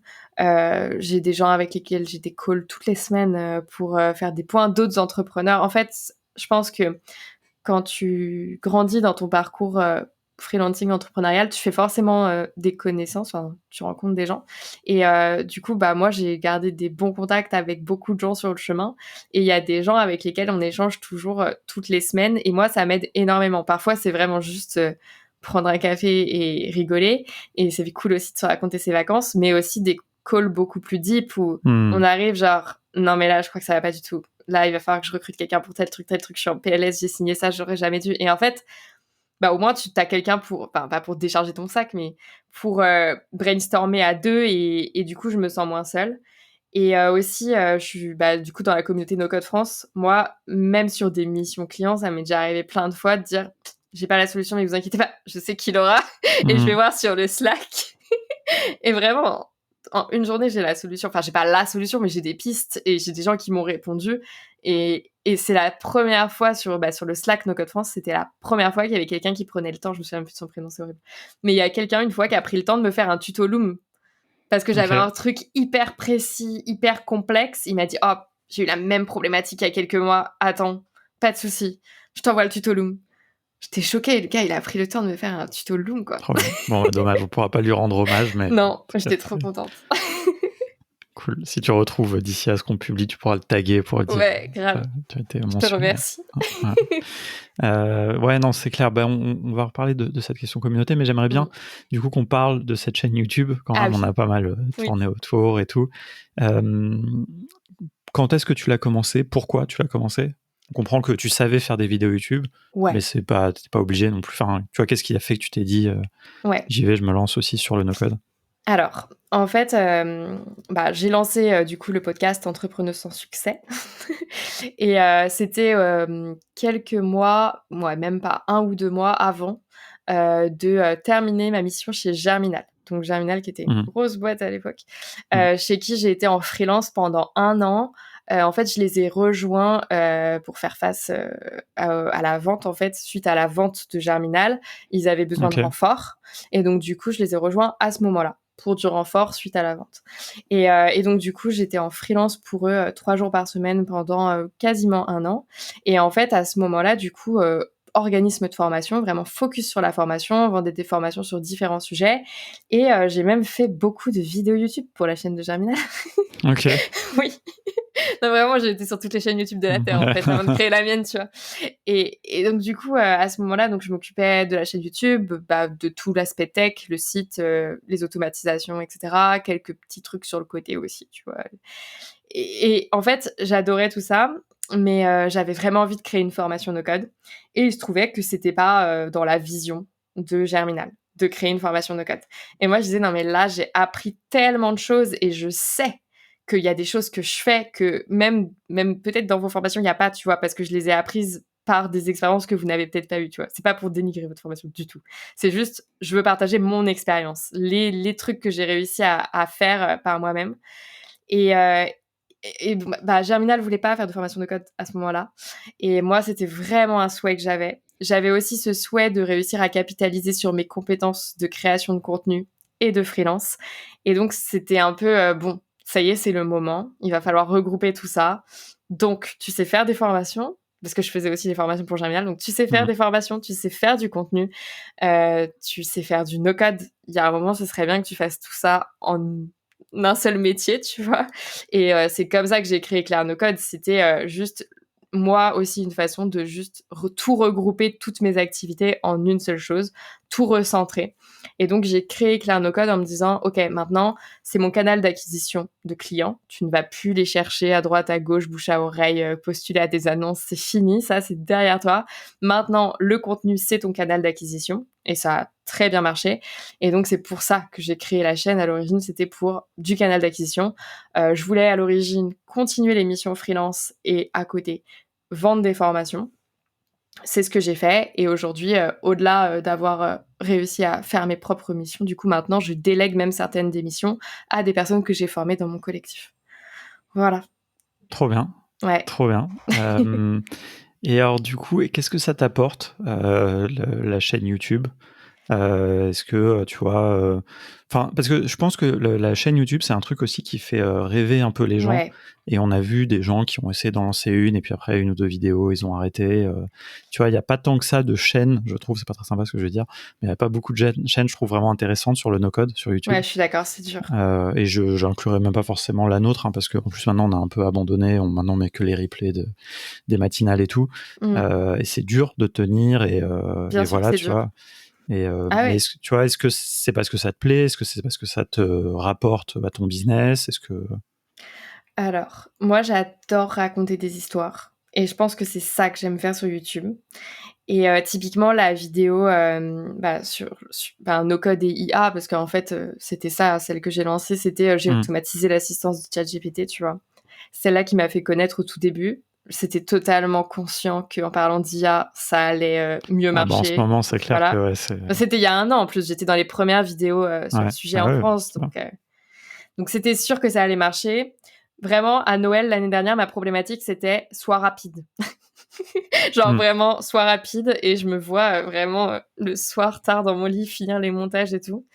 Speaker 2: J'ai des gens avec lesquels j'ai des calls toutes les semaines pour faire des points, d'autres entrepreneurs. En fait, je pense que quand tu grandis dans ton parcours freelancing entrepreneurial, tu fais forcément des connaissances, tu rencontres des gens. Et du coup, moi, j'ai gardé des bons contacts avec beaucoup de gens sur le chemin. Et il y a des gens avec lesquels on échange toujours toutes les semaines. Et moi, ça m'aide énormément. Parfois, c'est vraiment juste prendre un café et rigoler. Et c'est cool aussi de se raconter ses vacances, mais aussi des calls beaucoup plus deep où on arrive genre, non mais là, je crois que ça va pas du tout. Là, il va falloir que je recrute quelqu'un pour tel truc, je suis en PLS, j'ai signé ça, j'aurais jamais dû. Et en fait, au moins, tu as quelqu'un pour, pas pour décharger ton sac, mais pour brainstormer à deux, et du coup, je me sens moins seule. Et aussi, je suis du coup dans la communauté No Code France. Moi, même sur des missions clients, ça m'est déjà arrivé plein de fois de dire, j'ai pas la solution, mais vous inquiétez pas, je sais qui l'aura, et je vais voir sur le Slack. Et vraiment, en une journée, j'ai la solution. Enfin, j'ai pas la solution, mais j'ai des pistes et j'ai des gens qui m'ont répondu. Et Et c'est la première fois sur le Slack No Code France, c'était la première fois qu'il y avait quelqu'un qui prenait le temps, je me souviens plus de son prénom, c'est horrible. Mais il y a quelqu'un une fois qui a pris le temps de me faire un tuto Loom parce que j'avais un truc hyper précis, hyper complexe. Il m'a dit « Oh, j'ai eu la même problématique il y a quelques mois. Attends, pas de souci, je t'envoie le tuto Loom. » J'étais choquée, le gars, il a pris le temps de me faire un tuto Loom, quoi.
Speaker 1: Trop bien. Bon, dommage, on pourra pas lui rendre hommage, mais...
Speaker 2: Non, j'étais trop contente.
Speaker 1: Cool. Si tu retrouves d'ici à ce qu'on publie, tu pourras le taguer pour le dire.
Speaker 2: Ouais, grave.
Speaker 1: Tu as été
Speaker 2: mentionné. Je te remercie.
Speaker 1: Ouais, non, c'est clair. On va reparler de cette question communauté, mais j'aimerais bien, du coup, qu'on parle de cette chaîne YouTube. Quand même, on a pas mal tourné autour et tout. Quand est-ce que tu l'as commencé ? Pourquoi tu l'as commencé ? On comprend que tu savais faire des vidéos YouTube, mais t'es pas obligé non plus. Enfin, tu vois, qu'est-ce qui a fait que tu t'es dit, j'y vais, je me lance aussi sur le no-code ?
Speaker 2: Alors, en fait, j'ai lancé du coup le podcast Entrepreneuse sans succès. Et c'était quelques mois, même pas 1 ou 2 mois avant de terminer ma mission chez Germinal. Donc Germinal qui était une grosse boîte à l'époque, chez qui j'ai été en freelance pendant 1 an. En fait, je les ai rejoints pour faire face à la vente. En fait, suite à la vente de Germinal, ils avaient besoin de renfort. Et donc, du coup, je les ai rejoints à ce moment-là pour du renfort suite à la vente. Et donc, du coup, j'étais en freelance pour eux 3 jours par semaine pendant quasiment 1 an. Et en fait, à ce moment-là, du coup, organisme de formation, vraiment focus sur la formation, vendait des formations sur différents sujets. Et j'ai même fait beaucoup de vidéos YouTube pour la chaîne de Germinal.
Speaker 1: Ok.
Speaker 2: Oui. Non, vraiment, j'ai été sur toutes les chaînes YouTube de la Terre, en fait, avant de créer la mienne, tu vois. Et donc, du coup, à ce moment-là, donc, je m'occupais de la chaîne YouTube, de tout l'aspect tech, le site, les automatisations, etc. Quelques petits trucs sur le côté aussi, tu vois. Et en fait, j'adorais tout ça, mais j'avais vraiment envie de créer une formation no-code. Et il se trouvait que c'était pas dans la vision de Germinal de créer une formation no-code. Et moi, je disais, non, mais là, j'ai appris tellement de choses et je sais qu'il y a des choses que je fais que même peut-être dans vos formations, il n'y a pas, tu vois, parce que je les ai apprises par des expériences que vous n'avez peut-être pas eues, tu vois. C'est pas pour dénigrer votre formation du tout. C'est juste, je veux partager mon expérience, les trucs que j'ai réussi à faire par moi-même. Et Germinal voulait pas faire de formation de code à ce moment-là. Et moi, c'était vraiment un souhait que j'avais. J'avais aussi ce souhait de réussir à capitaliser sur mes compétences de création de contenu et de freelance. Et donc, c'était un peu, bon, ça y est, c'est le moment. Il va falloir regrouper tout ça. Donc, tu sais faire des formations, parce que je faisais aussi des formations pour Germinal. Donc, tu sais faire des formations, tu sais faire du contenu, tu sais faire du no-code. Il y a un moment, ce serait bien que tu fasses tout ça en un seul métier, tu vois. Et c'est comme ça que j'ai créé Claire No Code. C'était juste, moi aussi, une façon de juste tout regrouper, toutes mes activités en une seule chose, tout recentrer. Et donc, j'ai créé Claire No Code en me disant, OK, maintenant, c'est mon canal d'acquisition de clients. Tu ne vas plus les chercher à droite, à gauche, bouche à oreille, postuler à des annonces. C'est fini, ça, c'est derrière toi. Maintenant, le contenu, c'est ton canal d'acquisition. Et ça a très bien marché. Et donc, c'est pour ça que j'ai créé la chaîne. À l'origine, c'était pour du canal d'acquisition. Je voulais, à l'origine, continuer les missions freelance et, à côté, vendre des formations. C'est ce que j'ai fait. Et aujourd'hui, au-delà d'avoir réussi à faire mes propres missions, du coup, maintenant, je délègue même certaines des missions à des personnes que j'ai formées dans mon collectif. Voilà.
Speaker 1: Trop bien.
Speaker 2: Ouais.
Speaker 1: Trop bien. Et alors, du coup, qu'est-ce que ça t'apporte, la chaîne YouTube ? Est-ce que tu vois, parce que je pense que la chaîne YouTube, c'est un truc aussi qui fait rêver un peu les gens.
Speaker 2: Ouais.
Speaker 1: Et on a vu des gens qui ont essayé d'en lancer une, et puis après 1 ou 2 vidéos, ils ont arrêté. Tu vois, il n'y a pas tant que ça de chaînes, je trouve, c'est pas très sympa ce que je veux dire, mais il n'y a pas beaucoup de chaînes, je trouve, vraiment intéressantes sur le no-code, sur YouTube.
Speaker 2: Ouais, je suis d'accord, c'est dur.
Speaker 1: Et je n'inclurais même pas forcément la nôtre, parce qu'en plus maintenant, on a un peu abandonné, maintenant on met que les replays des matinales et tout. Et c'est dur de tenir, et voilà, tu vois. Et mais est-ce que c'est parce que ça te plaît ? Est-ce que c'est parce que ça te rapporte à ton business ? Est-ce que...
Speaker 2: Alors, moi, j'adore raconter des histoires. Et je pense que c'est ça que j'aime faire sur YouTube. Et typiquement, la vidéo sur no-code et IA, parce qu'en fait, c'était ça, celle que j'ai lancée, c'était j'ai automatisé l'assistance de ChatGPT, tu vois. Celle-là qui m'a fait connaître au tout début. C'était totalement conscient qu'en parlant d'IA, ça allait mieux marcher.
Speaker 1: En ce moment, c'est clair, voilà. Que c'est...
Speaker 2: C'était il y a 1 an, en plus. J'étais dans les premières vidéos sur le sujet en France. Donc, c'était sûr que ça allait marcher. vraiment, à Noël, l'année dernière, ma problématique, c'était « sois rapide ». Genre vraiment, sois rapide. Et je me vois vraiment le soir, tard dans mon lit, finir les montages et tout.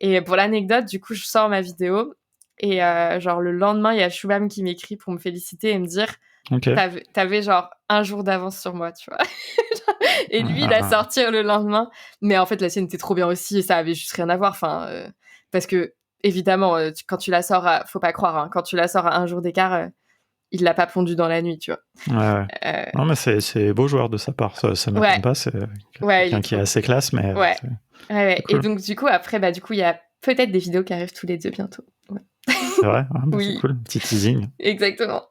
Speaker 2: Et pour l'anecdote, du coup, je sors ma vidéo. Et genre, le lendemain, il y a Shubham qui m'écrit pour me féliciter et me dire
Speaker 1: Ok.
Speaker 2: T'avais genre un jour d'avance sur moi, tu vois. Et lui, il a sorti le lendemain. Mais en fait, la sienne était trop bien aussi et ça avait juste rien à voir. Enfin, parce que, évidemment, quand tu la sors, faut pas croire, hein, quand tu la sors à un jour d'écart, il l'a pas pondu dans la nuit, tu vois.
Speaker 1: Ouais. Non, mais c'est beau joueur de sa part. Ça m'étonne pas. C'est quelqu'un qui est assez classe, mais
Speaker 2: ouais.
Speaker 1: C'est cool.
Speaker 2: Et donc, du coup, après, il y a peut-être des vidéos qui arrivent tous les deux bientôt. Ouais.
Speaker 1: C'est vrai? Oui. C'est cool. Petit teasing.
Speaker 2: Exactement.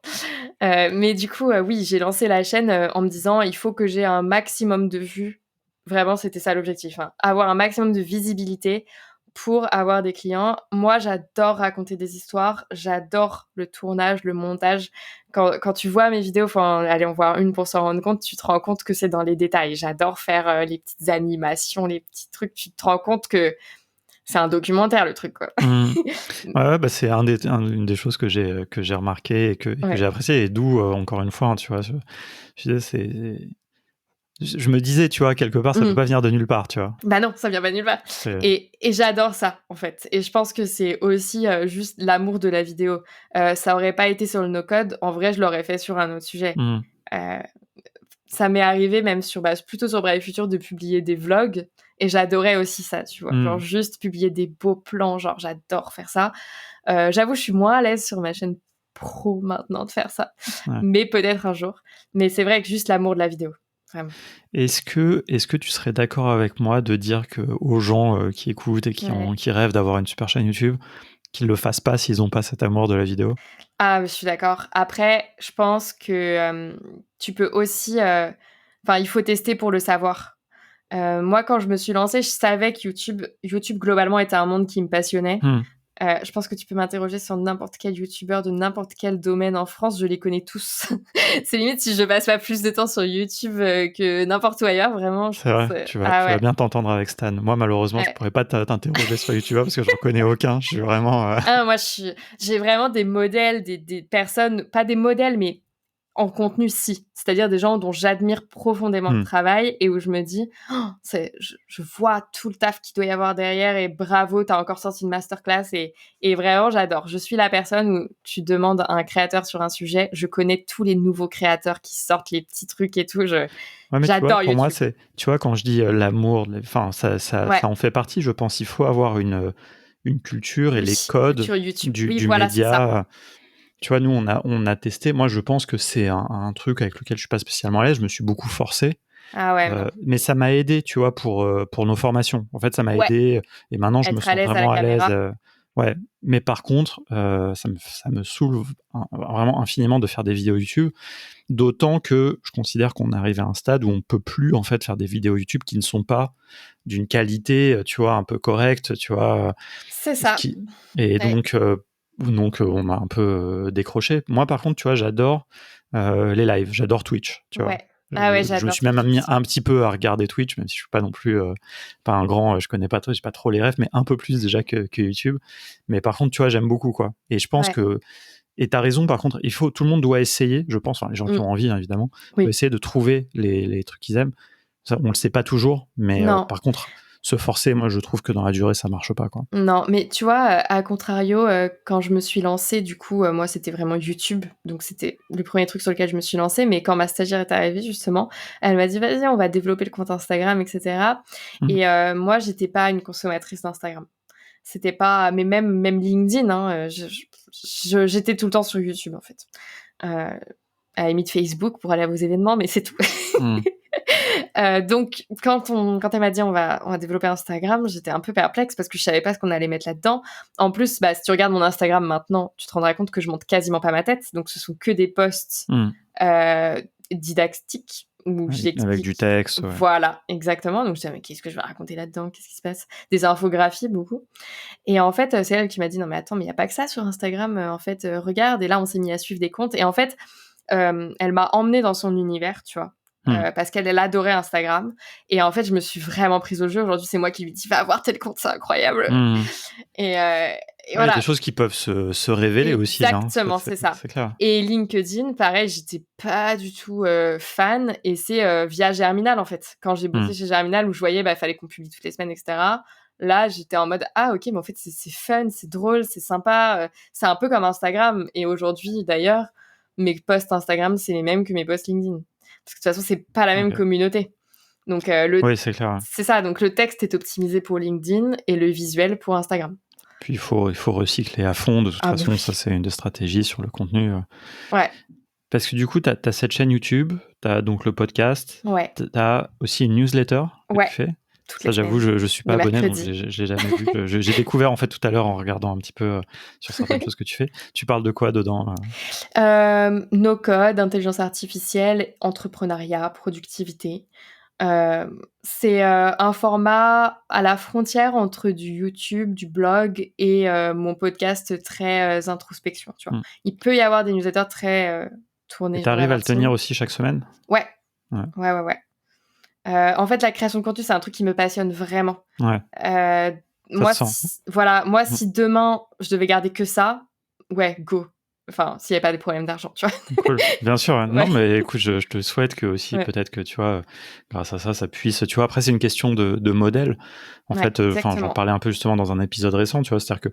Speaker 2: Mais du coup, oui, j'ai lancé la chaîne en me disant il faut que j'ai un maximum de vues. Vraiment, c'était ça l'objectif. Hein. Avoir un maximum de visibilité pour avoir des clients. Moi, j'adore raconter des histoires. J'adore le tournage, le montage. Quand tu vois mes vidéos, allez, on voit une pour s'en rendre compte, tu te rends compte que c'est dans les détails. J'adore faire les petites animations, les petits trucs. Tu te rends compte que c'est un documentaire, le truc, quoi.
Speaker 1: Ouais, c'est une des choses que j'ai remarqué et que j'ai apprécié. Et d'où, encore une fois, hein, tu vois, je me disais, tu vois, quelque part, ça peut pas venir de nulle part, tu vois.
Speaker 2: Bah non, ça vient pas de nulle part. Et j'adore ça, en fait. Et je pense que c'est aussi juste l'amour de la vidéo. Ça aurait pas été sur le no-code. En vrai, je l'aurais fait sur un autre sujet. Ça m'est arrivé même plutôt sur Brave Future de publier des vlogs. Et j'adorais aussi ça, tu vois. Genre juste publier des beaux plans. Genre, j'adore faire ça. J'avoue, je suis moins à l'aise sur ma chaîne pro maintenant de faire ça. Ouais. Mais peut-être un jour. Mais c'est vrai que juste l'amour de la vidéo. Vraiment.
Speaker 1: Est-ce que tu serais d'accord avec moi de dire que aux gens qui écoutent et qui rêvent d'avoir une super chaîne YouTube, qu'ils le fassent pas s'ils ont pas cet amour de la vidéo?
Speaker 2: Ah, je suis d'accord. Après, je pense que tu peux aussi... il faut tester pour le savoir. Moi, quand je me suis lancée, je savais que YouTube globalement était un monde qui me passionnait. Je pense que tu peux m'interroger sur n'importe quel YouTuber de n'importe quel domaine en France, je les connais tous. C'est limite si je passe pas plus de temps sur YouTube que n'importe où ailleurs, vraiment.
Speaker 1: C'est vrai, tu vas bien t'entendre avec Stan. Moi, malheureusement, je pourrais pas t'interroger sur YouTube parce que je reconnais aucun. Je suis vraiment...
Speaker 2: moi, j'ai vraiment des modèles, des personnes, pas des modèles, mais en contenu, si. C'est-à-dire des gens dont j'admire profondément le travail et où je me dis, je vois tout le taf qu'il doit y avoir derrière et bravo, t'as encore sorti une masterclass et vraiment, j'adore. Je suis la personne où tu demandes à un créateur sur un sujet, je connais tous les nouveaux créateurs qui sortent les petits trucs et tout. J'adore YouTube.
Speaker 1: Pour moi, tu vois, quand je dis l'amour, ça en fait partie, je pense. Il faut avoir une culture et les codes du média. Tu vois, nous, on a testé. Moi, je pense que c'est un truc avec lequel je suis pas spécialement à l'aise. Je me suis beaucoup forcé.
Speaker 2: Ah ouais,
Speaker 1: mais ça m'a aidé, tu vois, pour nos formations. En fait, ça m'a aidé. Et maintenant, je me sens vraiment à l'aise. Ouais. Mais par contre, ça me saoule vraiment infiniment de faire des vidéos YouTube. D'autant que je considère qu'on arrive à un stade où on peut plus, en fait, faire des vidéos YouTube qui ne sont pas d'une qualité, tu vois, un peu correcte, tu vois.
Speaker 2: C'est ça.
Speaker 1: Et donc, on a un peu décroché. Moi, par contre, tu vois, j'adore les lives, j'adore Twitch, tu vois. Je me suis même mis un petit peu à regarder Twitch, même si je suis pas non plus pas un grand, je connais pas trop, j'ai pas trop les refs, mais un peu plus déjà que YouTube. Mais par contre, tu vois, j'aime beaucoup, quoi. Et je pense que, et t'as raison, par contre, tout le monde doit essayer, je pense, les gens qui ont envie, hein, évidemment, doivent essayer de trouver les trucs qu'ils aiment. Ça, on le sait pas toujours, mais par contre, se forcer, moi, je trouve que dans la durée, ça marche pas, quoi.
Speaker 2: Non, mais tu vois, à contrario, quand je me suis lancée, du coup, moi, c'était vraiment YouTube. Donc, c'était le premier truc sur lequel je me suis lancée. Mais quand ma stagiaire est arrivée, justement, elle m'a dit, vas-y, on va développer le compte Instagram, etc. Et moi, j'étais pas une consommatrice d'Instagram. C'était pas... Mais même LinkedIn, hein, j'étais tout le temps sur YouTube, en fait. À la limite Facebook pour aller à vos événements, mais c'est tout. Donc, quand elle m'a dit on va développer Instagram, j'étais un peu perplexe parce que je savais pas ce qu'on allait mettre là-dedans. En plus, si tu regardes mon Instagram maintenant, tu te rendras compte que je monte quasiment pas ma tête. Donc, ce sont que des posts didactiques où j'explique.
Speaker 1: Avec du texte. Ouais.
Speaker 2: Voilà, exactement. Donc, je disais, mais qu'est-ce que je vais raconter là-dedans? Qu'est-ce qui se passe? Des infographies, beaucoup. Et en fait, c'est elle qui m'a dit, non, mais attends, mais il n'y a pas que ça sur Instagram. En fait, regarde. Et là, on s'est mis à suivre des comptes. Et en fait, elle m'a emmenée dans son univers, tu vois. Parce qu'elle adorait Instagram. Et en fait, je me suis vraiment prise au jeu. Aujourd'hui, c'est moi qui lui dis, va voir tel compte, c'est incroyable. Et
Speaker 1: Il y a des choses qui peuvent se révéler aussi.
Speaker 2: Exactement, c'est ça.
Speaker 1: C'est clair.
Speaker 2: Et LinkedIn, pareil, j'étais pas du tout fan. Et c'est via Germinal, en fait. Quand j'ai bossé chez Germinal, où je voyais, fallait qu'on publie toutes les semaines, etc. Là, j'étais en mode, ah ok, mais en fait, c'est fun, c'est drôle, c'est sympa. C'est un peu comme Instagram. Et aujourd'hui, d'ailleurs, mes posts Instagram, c'est les mêmes que mes posts LinkedIn. Parce que de toute façon, c'est pas la même communauté. Donc,
Speaker 1: oui, c'est clair.
Speaker 2: C'est ça. Donc, le texte est optimisé pour LinkedIn et le visuel pour Instagram.
Speaker 1: Puis il faut recycler à fond. De toute façon, ça, c'est une des stratégies sur le contenu.
Speaker 2: Ouais.
Speaker 1: Parce que du coup, tu as cette chaîne YouTube, tu as donc le podcast, tu as aussi une newsletter que tu fais. Ça, j'avoue, je suis pas abonné, donc j'ai jamais vu. J'ai découvert en fait tout à l'heure en regardant un petit peu sur certaines choses que tu fais. Tu parles de quoi dedans
Speaker 2: No code, intelligence artificielle, entrepreneuriat, productivité. C'est un format à la frontière entre du YouTube, du blog et mon podcast très introspection. Tu vois. Il peut y avoir des newsletters très tournés.
Speaker 1: Tu arrives à le tenir aussi chaque semaine ?
Speaker 2: Ouais. En fait, la création de contenu, c'est un truc qui me passionne vraiment.
Speaker 1: Ouais.
Speaker 2: Moi, si demain je devais garder que ça, go. Enfin, s'il n'y avait pas des problèmes d'argent, tu vois.
Speaker 1: Cool. Bien sûr. Ouais. Non, mais écoute, je te souhaite que aussi, peut-être que, tu vois, grâce à ça puisse, tu vois, après, c'est une question de modèle. En fait, j'en parlais un peu justement dans un épisode récent, tu vois, c'est-à-dire que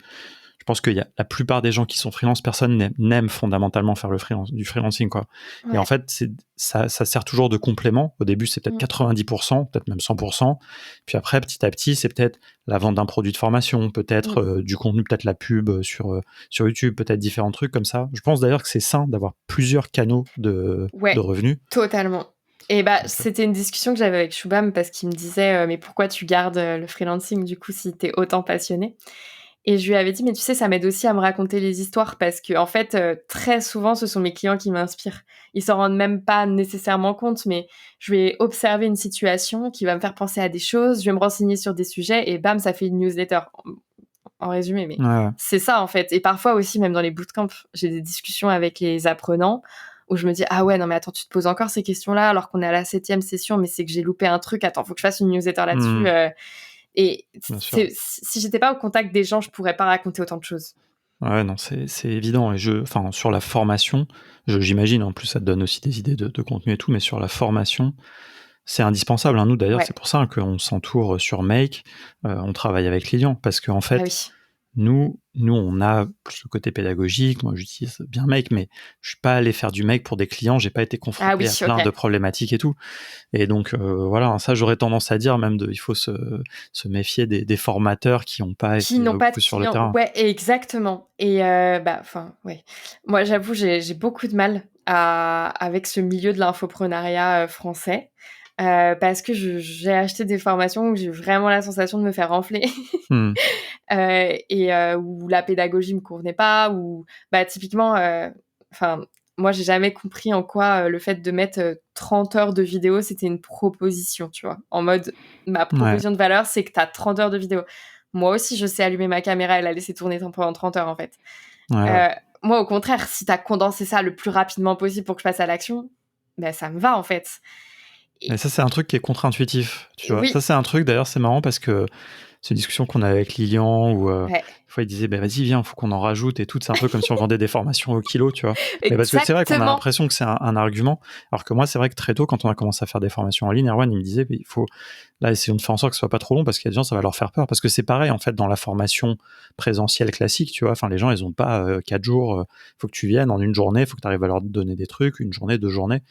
Speaker 1: je pense qu'il y a la plupart des gens qui sont freelance, personne n'aime fondamentalement faire du freelancing, quoi. Et en fait, ça sert toujours de complément. Au début, c'est peut-être 90%, peut-être même 100%. Puis après, petit à petit, c'est peut-être la vente d'un produit de formation, peut-être du contenu, peut-être la pub sur YouTube, peut-être différents trucs comme ça. Je pense d'ailleurs que c'est sain d'avoir plusieurs canaux de revenus.
Speaker 2: Totalement. Et c'était une discussion que j'avais avec Shubham parce qu'il me disait mais pourquoi tu gardes le freelancing du coup si t'es autant passionné ? Et je lui avais dit, mais tu sais, ça m'aide aussi à me raconter les histoires parce que, en fait, très souvent, ce sont mes clients qui m'inspirent. Ils s'en rendent même pas nécessairement compte, mais je vais observer une situation qui va me faire penser à des choses, je vais me renseigner sur des sujets et bam, ça fait une newsletter. En résumé, mais c'est ça, en fait. Et parfois aussi, même dans les bootcamps, j'ai des discussions avec les apprenants où je me dis, ah ouais, non, mais attends, tu te poses encore ces questions-là alors qu'on est à la 7e session, mais c'est que j'ai loupé un truc. Attends, faut que je fasse une newsletter là-dessus. Et si j'étais pas au contact des gens, je pourrais pas raconter autant de choses.
Speaker 1: Ouais, non, c'est évident. Et sur la formation, j'imagine, en plus, ça te donne aussi des idées de contenu et tout, mais sur la formation, c'est indispensable. Nous, d'ailleurs, c'est pour ça qu'on s'entoure sur Make. On travaille avec Lilian, parce qu'en fait, nous, on a plus le côté pédagogique. Moi, j'utilise bien Make, mais je suis pas allé faire du Make pour des clients. J'ai pas été confronté à plein de problématiques et tout. Et donc, voilà, ça, j'aurais tendance à dire même il faut se méfier des formateurs qui n'ont pas été beaucoup sur le terrain.
Speaker 2: Ouais, exactement. Et moi, j'avoue, j'ai beaucoup de mal avec ce milieu de l'infoprenariat français. Parce que j'ai acheté des formations où j'ai vraiment la sensation de me faire enfler et où la pédagogie me convenait pas, ou typiquement, moi j'ai jamais compris en quoi le fait de mettre 30 heures de vidéo c'était une proposition, tu vois, en mode ma proposition de valeur c'est que t'as 30 heures de vidéo. Moi aussi je sais allumer ma caméra et la laisser tourner pendant 30 heures en fait. Moi au contraire, si t'as condensé ça le plus rapidement possible pour que je passe à l'action, ça me va en fait.
Speaker 1: Mais ça, c'est un truc qui est contre-intuitif, tu vois. Ça, c'est un truc, d'ailleurs, c'est marrant parce que c'est une discussion qu'on a avec Lilian où des fois, il disait, vas-y, viens, il faut qu'on en rajoute et tout. C'est un peu comme si on vendait des formations au kilo, tu vois. Mais parce que c'est vrai qu'on a l'impression que c'est un argument. Alors que moi, c'est vrai que très tôt, quand on a commencé à faire des formations en ligne, Erwan, il me disait, il faut, là, essayons de faire en sorte que ce soit pas trop long parce qu'il y a des gens, ça va leur faire peur. Parce que c'est pareil, en fait, dans la formation présentielle classique, tu vois. Enfin, les gens, ils ont pas 4 jours. Faut que tu viennes en une journée, faut que tu arrives à leur donner des trucs, une journée, 2 journées.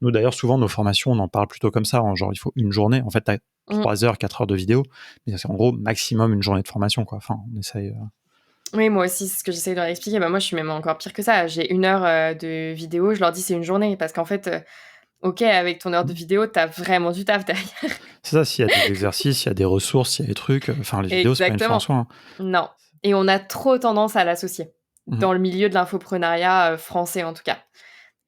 Speaker 1: Nous, d'ailleurs, souvent, nos formations, on en parle plutôt comme ça, genre, il faut une journée. En fait, tu as 3 heures, 4 heures de vidéo, mais c'est en gros maximum une journée de formation, quoi. Enfin, on essaye...
Speaker 2: Oui, moi aussi, c'est ce que j'essaie de leur expliquer. Moi, je suis même encore pire que ça. J'ai 1 heure de vidéo, je leur dis c'est une journée, parce qu'en fait, ok, avec ton heure de vidéo, t'as vraiment du taf derrière.
Speaker 1: C'est ça, s'il y a des exercices, s'il y a des ressources, s'il y a des trucs, enfin, les vidéos, c'est pas une fin en soi.
Speaker 2: Non. Et on a trop tendance à l'associer, dans le milieu de l'infoprenariat français, en tout cas.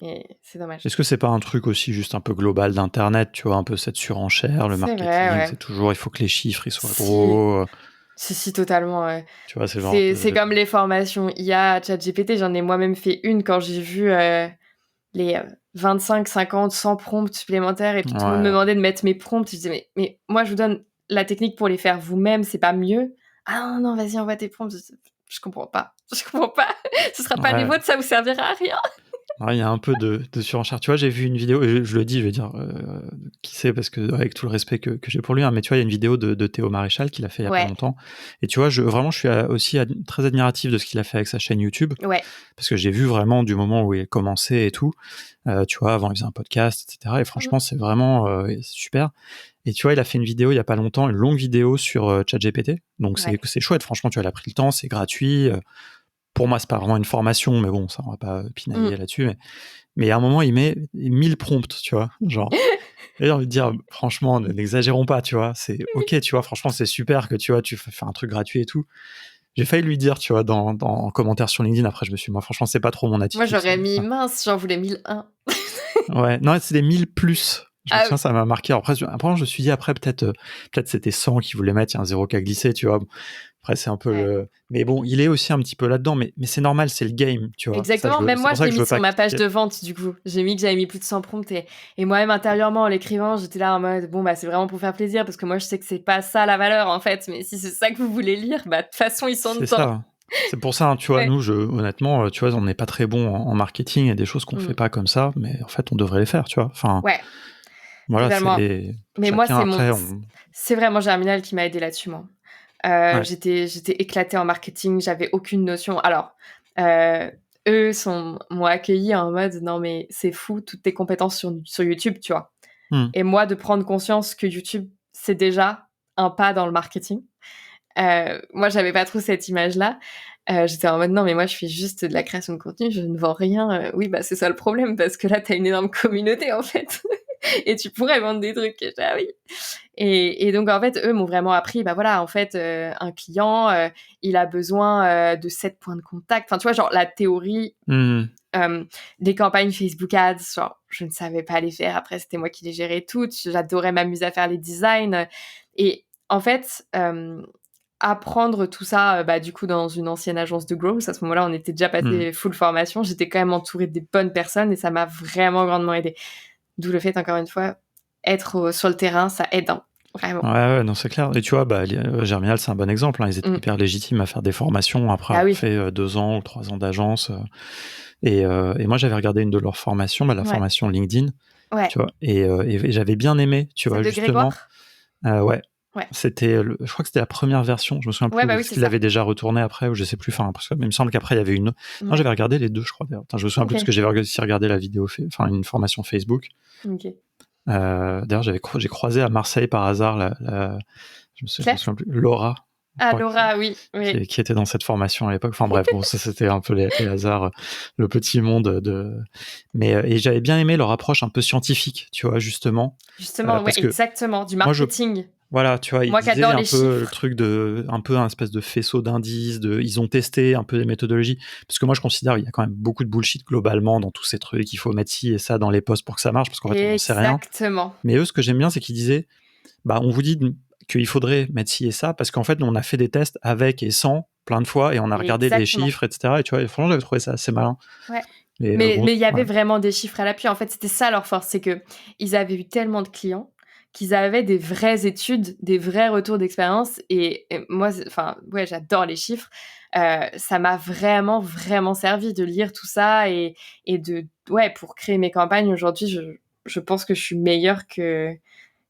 Speaker 2: Et c'est dommage.
Speaker 1: Est-ce que c'est pas un truc aussi juste un peu global d'Internet, tu vois, un peu cette surenchère, le marketing, vrai, c'est toujours, il faut que les chiffres, ils soient gros.
Speaker 2: Si, totalement. Ouais.
Speaker 1: Tu vois,
Speaker 2: c'est comme les formations IA, ChatGPT, j'en ai moi-même fait une quand j'ai vu les 25, 50, 100 prompts supplémentaires et puis tout le monde me demandait de mettre mes prompts. Je disais, mais moi, je vous donne la technique pour les faire vous-même, c'est pas mieux. Ah non, vas-y, envoie tes prompts. Je comprends pas. Ce sera pas les vôtres, ça vous servira à rien.
Speaker 1: Il y a un peu de surenchère. Tu vois, j'ai vu une vidéo, et je le dis, je vais dire qui c'est, parce que avec tout le respect que j'ai pour lui, hein, mais tu vois, il y a une vidéo de Théo Maréchal qu'il a fait il y a pas longtemps. Et tu vois, vraiment, je suis aussi très admiratif de ce qu'il a fait avec sa chaîne YouTube.
Speaker 2: Ouais.
Speaker 1: Parce que j'ai vu vraiment du moment où il a commencé et tout. Tu vois, avant, il faisait un podcast, etc. Et franchement, c'est vraiment super. Et tu vois, il a fait une vidéo il y a pas longtemps, une longue vidéo sur ChatGPT. Donc, c'est chouette. Franchement, tu vois, il a pris le temps, c'est gratuit. Pour moi, c'est pas vraiment une formation, mais bon, ça, on va pas pinailler là-dessus. Mais à un moment, il met 1000 prompts, tu vois, genre. Et j'ai envie de dire, franchement, n'exagérons pas, tu vois. C'est ok, tu vois, franchement, c'est super que tu vois, tu fais un truc gratuit et tout. J'ai failli lui dire, tu vois, en commentaire sur LinkedIn. Après, je me suis dit, moi, franchement, c'est pas trop mon attitude.
Speaker 2: Moi, j'aurais mis mince, j'en voulais 1001.
Speaker 1: Ouais, non, c'est des 1000 plus. Tiens, ça m'a marqué. Après, je me suis dit, après, peut-être c'était 100 qu'il voulait mettre, il y a un 0 qui a glissé, tu vois. Après, c'est un peu Mais bon, il est aussi un petit peu là-dedans, mais c'est normal, c'est le game, tu vois.
Speaker 2: Exactement, même moi, je l'ai mis sur ma page de vente, du coup. J'ai mis que j'avais mis plus de 100 prompts, et moi-même, intérieurement, en l'écrivant, j'étais là en mode, bon, bah, c'est vraiment pour faire plaisir, parce que moi, je sais que c'est pas ça la valeur, en fait, mais si c'est ça que vous voulez lire, bah, de toute façon, ils sont dedans.
Speaker 1: C'est ça. C'est pour ça, hein, tu vois, nous, honnêtement, tu vois, on n'est pas très bon en marketing, il y a des choses qu'on fait pas comme ça, mais en fait, on devrait les faire, tu vois. Enfin, voilà, c'est...
Speaker 2: Mais moi, c'est vraiment Germinal qui m'a aidé là-dessus, moi. J'étais éclatée en marketing, j'avais aucune notion. Alors, eux m'ont accueilli en mode, non mais c'est fou, toutes tes compétences sur YouTube, tu vois. Et moi, de prendre conscience que YouTube, c'est déjà un pas dans le marketing. Moi, j'avais pas trop cette image-là. J'étais en mode, non mais moi, je fais juste de la création de contenu, je ne vends rien. Oui, bah c'est ça le problème, parce que là, t'as une énorme communauté, en fait. Et tu pourrais vendre des trucs. Ah oui. Et donc, en fait, eux m'ont vraiment appris, bah voilà, en fait, un client, il a besoin de 7 points de contact. Enfin, tu vois, genre, la théorie des campagnes Facebook Ads, genre, je ne savais pas les faire. Après, c'était moi qui les gérais toutes. J'adorais m'amuser à faire les designs. Et en fait, apprendre tout ça, bah, du coup, dans une ancienne agence de growth, à ce moment-là, on était déjà passé full formation. J'étais quand même entourée des bonnes personnes et ça m'a vraiment grandement aidée. D'où le fait, encore une fois, être sur le terrain, ça aide, hein, vraiment.
Speaker 1: Ouais, non, c'est clair. Et tu vois, Germinal, c'est un bon exemple. Hein. Ils étaient hyper légitimes à faire des formations après avoir fait 2 ans ou 3 ans d'agence. Et moi, j'avais regardé une de leurs formations, la formation LinkedIn. Tu vois, et j'avais bien aimé, tu vois, justement. Ouais. C'était, je crois que c'était la première version. Je me souviens plus parce qu'il l'avait déjà retourné après, ou je sais plus. Enfin, parce que il me semble qu'après il y avait une. Non, j'avais regardé les deux, je crois. D'ailleurs. Je me souviens plus parce que j'avais aussi regardé la vidéo, une formation Facebook. D'ailleurs, j'ai croisé à Marseille par hasard je me souviens plus, Laura.
Speaker 2: Laura, oui.
Speaker 1: Qui était dans cette formation à l'époque. Enfin bref, bon, ça c'était un peu les hasards, le petit monde de. Mais et j'avais bien aimé leur approche un peu scientifique, tu vois, justement.
Speaker 2: Justement, exactement, du marketing.
Speaker 1: Voilà, tu vois, ils disaient
Speaker 2: un
Speaker 1: peu le truc un peu un espèce de faisceau d'indices, ils ont testé un peu les méthodologies, parce que moi je considère qu'il y a quand même beaucoup de bullshit globalement dans tous ces trucs, il faut mettre ci et ça dans les posts pour que ça marche, parce qu'en fait on n'en sait rien.
Speaker 2: Exactement.
Speaker 1: Mais eux, ce que j'aime bien, c'est qu'ils disaient, on vous dit qu'il faudrait mettre ci et ça, parce qu'en fait, nous, on a fait des tests avec et sans plein de fois, et on a regardé les chiffres, etc. Et tu vois, franchement, j'avais trouvé ça assez malin.
Speaker 2: Ouais. Mais il y avait vraiment des chiffres à l'appui. En fait, c'était ça leur force, c'est qu'ils avaient eu tellement de clients qu'ils avaient des vraies études, des vrais retours d'expérience. Et moi, j'adore les chiffres. Ça m'a vraiment, vraiment servi de lire tout ça et pour créer mes campagnes. Aujourd'hui, je pense que je suis meilleure que...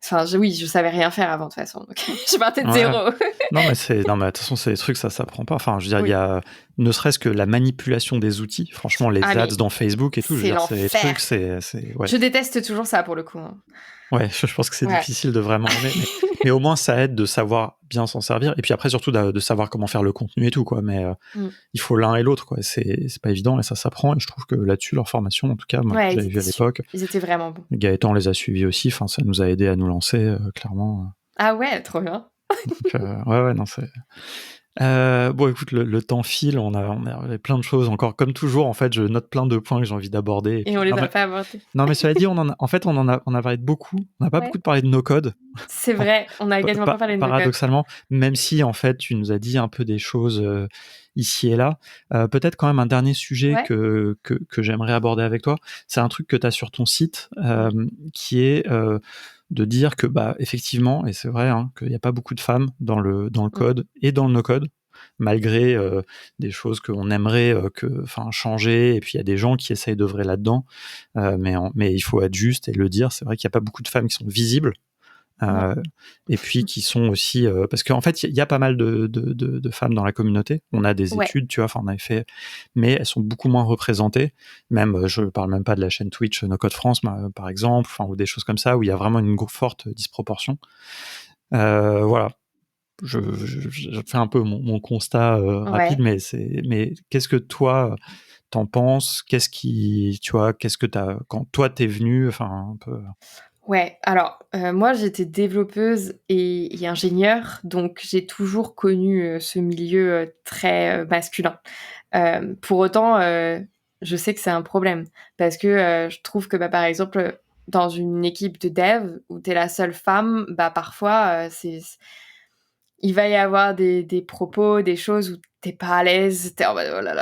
Speaker 2: Enfin, je savais rien faire avant, de toute façon. Donc, je partais de zéro.
Speaker 1: Non, mais de toute façon, c'est des trucs, ça s'apprend pas. Enfin, je veux dire, il y a ne serait-ce que la manipulation des outils. Franchement, les ads dans Facebook et tout, je veux dire, c'est des trucs,
Speaker 2: Je déteste toujours ça, pour le coup. Hein.
Speaker 1: Ouais, je pense que c'est difficile de vraiment aimer, mais au moins ça aide de savoir bien s'en servir, et puis après surtout de savoir comment faire le contenu et tout, quoi. Mais il faut l'un et l'autre, quoi. C'est pas évident et ça s'apprend, et je trouve que là-dessus, leur formation, en tout cas, moi, j'avais vu à l'époque.
Speaker 2: Ils étaient vraiment bons.
Speaker 1: Gaëtan les a suivis aussi, enfin, ça nous a aidé à nous lancer, clairement.
Speaker 2: Ah ouais, trop bien.
Speaker 1: Donc, non, c'est... bon, écoute, le temps file, on a plein de choses encore, comme toujours. En fait, je note plein de points que j'ai envie d'aborder.
Speaker 2: Et on les a pas abordés.
Speaker 1: Non, mais cela dit, on a parlé de beaucoup. On n'a pas beaucoup parlé de no-code.
Speaker 2: C'est vrai, on a quasiment pas parlé de no-code.
Speaker 1: Paradoxalement, même si en fait, tu nous as dit un peu des choses ici et là. Peut-être quand même un dernier sujet que j'aimerais aborder avec toi. C'est un truc que tu as sur ton site, qui est de dire que effectivement, et c'est vrai, hein, qu'il n'y a pas beaucoup de femmes dans le code et dans le no-code. malgré des choses qu'on aimerait changer, et puis il y a des gens qui essayent d'œuvrer là-dedans, mais il faut être juste et le dire. C'est vrai qu'il n'y a pas beaucoup de femmes qui sont visibles. Et puis qui sont aussi parce qu'en fait il y a pas mal de femmes dans la communauté, on a des études, tu vois, on avait fait, mais elles sont beaucoup moins représentées, même je parle même pas de la chaîne Twitch No Code France par exemple, ou des choses comme ça où il y a vraiment une forte disproportion. Voilà, je fais un peu mon constat rapide, mais qu'est-ce que toi t'en penses, qu'est-ce que t'as quand toi t'es venu, un peu.
Speaker 2: Ouais, alors moi j'étais développeuse et ingénieure, donc j'ai toujours connu ce milieu très masculin. Pour autant, je sais que c'est un problème parce que je trouve que par exemple dans une équipe de dev où t'es la seule femme, parfois il va y avoir des propos, des choses où t'es pas à l'aise, t'es en mode oh là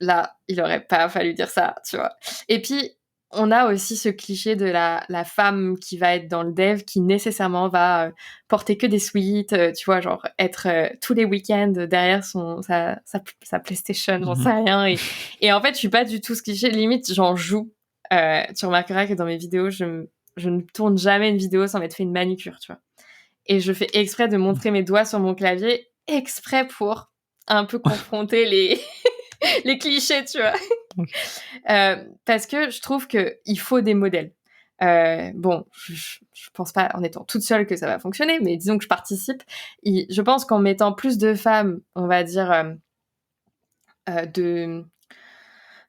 Speaker 2: là, il aurait pas fallu dire ça, tu vois. Et puis on a aussi ce cliché de la femme qui va être dans le dev, qui nécessairement va porter que des suites, tu vois, genre être tous les week-ends derrière sa PlayStation, j'en sais rien. Et en fait, je suis pas du tout ce cliché, limite, j'en joue. Tu remarqueras que dans mes vidéos, je ne tourne jamais une vidéo sans m'être fait une manucure, tu vois. Et je fais exprès de montrer mes doigts sur mon clavier, exprès pour un peu confronter les clichés, tu vois. Parce que je trouve qu'il faut des modèles. Bon, je pense pas en étant toute seule que ça va fonctionner, mais disons que je participe. Et je pense qu'en mettant plus de femmes, on va dire,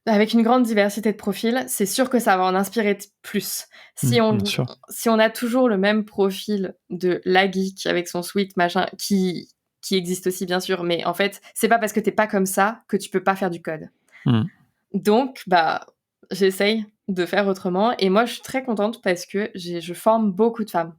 Speaker 2: avec une grande diversité de profils, c'est sûr que ça va en inspirer plus. Si on a toujours le même profil de la geek avec son sweat, machin, qui existe aussi bien sûr, mais en fait, c'est pas parce que t'es pas comme ça que tu peux pas faire du code. Donc, j'essaye de faire autrement. Et moi, je suis très contente parce que je forme beaucoup de femmes.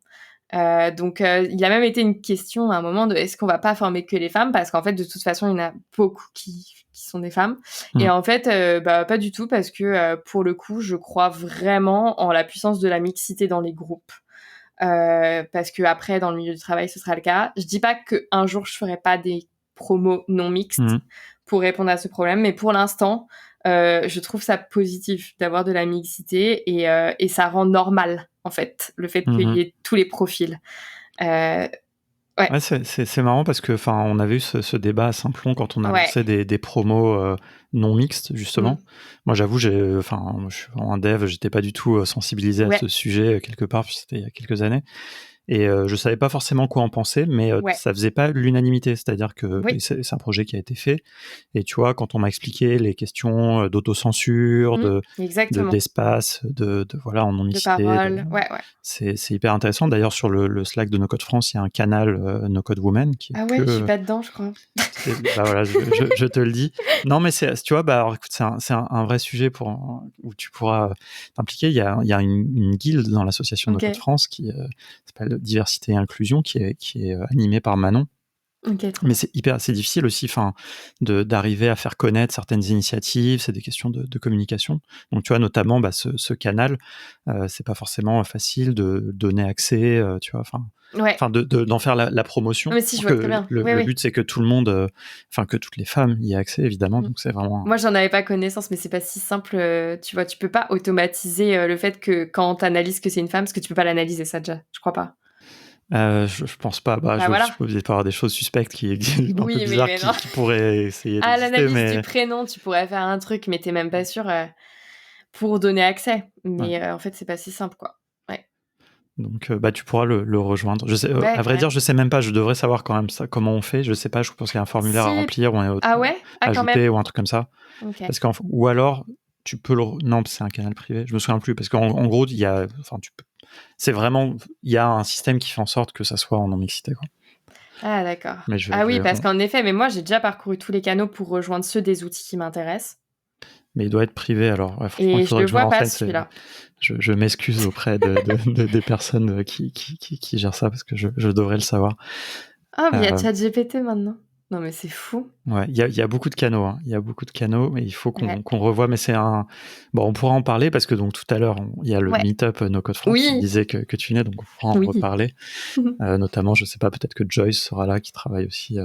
Speaker 2: Donc, il a même été une question à un moment de est-ce qu'on va pas former que les femmes, parce qu'en fait, de toute façon, il y en a beaucoup qui sont des femmes. Et en fait, pas du tout, parce que pour le coup, je crois vraiment en la puissance de la mixité dans les groupes. Parce que après, dans le milieu du travail, ce sera le cas. Je dis pas qu'un jour, je ferai pas des promos non mixtes pour répondre à ce problème, mais pour l'instant, je trouve ça positif d'avoir de la mixité et ça rend normal, en fait, le fait qu'il y ait tous les profils.
Speaker 1: Ouais, c'est marrant parce que on avait eu ce débat à Simplon quand on a lancé des promos non mixtes, justement. Moi, j'avoue, je suis vraiment un dev, j'étais pas du tout sensibilisé à ce sujet quelque part, puis c'était il y a quelques années. Et je savais pas forcément quoi en penser, mais ça faisait pas l'unanimité, c'est-à-dire que c'est un projet qui a été fait. Et tu vois, quand on m'a expliqué les questions d'autocensure, d'espace, de voilà, en non-mixité, c'est hyper intéressant. D'ailleurs, sur le Slack de No Code France, il y a un canal No Code Women qui est
Speaker 2: je suis pas dedans, je crois.
Speaker 1: Voilà, je te le dis. Non, mais tu vois, alors, écoute, c'est un vrai sujet où tu pourras t'impliquer. Il y a une guilde dans l'association No Code France qui s'appelle Diversité et Inclusion, qui est animée par Manon. Mais c'est difficile aussi, d'arriver à faire connaître certaines initiatives. C'est des questions de communication. Donc, tu vois, notamment, ce canal, c'est pas forcément facile de donner accès, tu vois, d'en faire la promotion.
Speaker 2: Mais si, je vois très bien.
Speaker 1: Le but, c'est que tout le monde, que toutes les femmes y aient accès, évidemment. Donc, c'est vraiment.
Speaker 2: Moi, j'en avais pas connaissance, mais c'est pas si simple. Tu vois, tu peux pas automatiser le fait que quand t'analyses que c'est une femme, parce que tu peux pas l'analyser, ça déjà. Je crois pas.
Speaker 1: Je pense pas. Je suppose qu'il peut y avoir des choses suspectes qui existent, un peu bizarres, qui pourraient essayer d'exister.
Speaker 2: L'analyse du prénom, tu pourrais faire un truc, mais t'es même pas sûr pour donner accès. Mais en fait, c'est pas si simple, quoi. Ouais.
Speaker 1: Donc, tu pourras le rejoindre. Je sais, à vrai dire, je sais même pas. Je devrais savoir quand même ça, comment on fait. Je sais pas. Je pense qu'il y a un formulaire à remplir ou un autre ajouter ou un truc comme ça.
Speaker 2: Okay.
Speaker 1: Ou alors, tu peux non, c'est un canal privé. Je me souviens plus parce qu'en gros, il y a, c'est vraiment, il y a un système qui fait en sorte que ça soit en non-mixité, quoi.
Speaker 2: Ah, d'accord. Parce qu'en effet, mais moi, j'ai déjà parcouru tous les canaux pour rejoindre ceux des outils qui m'intéressent.
Speaker 1: Mais il doit être privé, alors.
Speaker 2: Et il faudrait que je le vois pas, celui-là.
Speaker 1: Je m'excuse auprès des personnes qui gèrent ça, parce que je devrais le savoir.
Speaker 2: Ah, mais il y a ChatGPT maintenant. Non, mais c'est fou.
Speaker 1: Ouais, il y a beaucoup de canaux, hein. Il y a beaucoup de canaux, mais il faut qu'on revoie. Mais c'est un... Bon, on pourra en parler parce que donc tout à l'heure, il y a le meet-up No Code France qui disait que tu venais, donc on pourra en reparler. Notamment, je sais pas, peut-être que Joyce sera là, qui travaille aussi,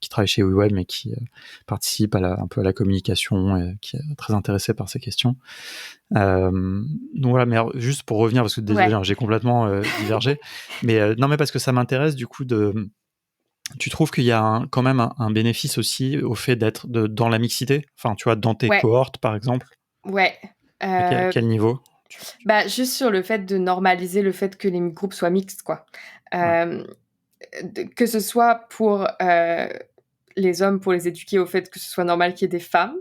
Speaker 1: qui travaille chez WeWeb, mais qui participe un peu à la communication et qui est très intéressée par ces questions. Donc voilà, mais juste pour revenir, parce que désolé, j'ai complètement divergé, mais non, mais parce que ça m'intéresse du coup de... Tu trouves qu'il y a quand même un bénéfice aussi au fait d'être dans la mixité? Enfin, tu vois, dans tes cohortes, par exemple?
Speaker 2: Ouais.
Speaker 1: À quel niveau?
Speaker 2: Bah, juste sur le fait de normaliser le fait que les groupes soient mixtes, quoi. Que ce soit pour les hommes, pour les éduquer au fait que ce soit normal qu'il y ait des femmes.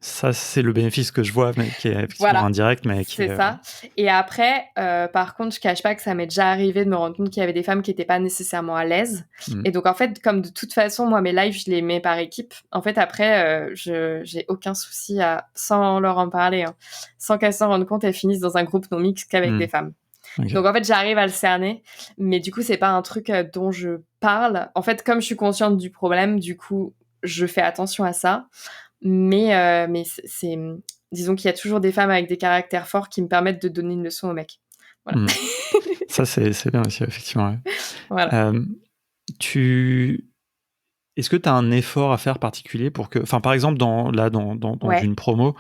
Speaker 1: Ça, c'est le bénéfice que je vois, mais qui est effectivement indirect. Mais
Speaker 2: c'est ça. Et après, par contre, je cache pas que ça m'est déjà arrivé de me rendre compte qu'il y avait des femmes qui n'étaient pas nécessairement à l'aise. Et donc, en fait, comme de toute façon, moi, mes lives, je les mets par équipe. En fait, après, j'ai aucun souci sans leur en parler, hein, sans qu'elles s'en rendent compte, elles finissent dans un groupe non mixte qu'avec des femmes. Okay. Donc, en fait, j'arrive à le cerner. Mais du coup, c'est pas un truc dont je parle. En fait, comme je suis consciente du problème, du coup, je fais attention à ça. Mais c'est... Disons qu'il y a toujours des femmes avec des caractères forts qui me permettent de donner une leçon aux mecs. Voilà.
Speaker 1: Ça, c'est bien aussi, effectivement. Ouais.
Speaker 2: Voilà.
Speaker 1: Est-ce que tu as un effort à faire particulier pour que... Enfin, par exemple, dans une promo,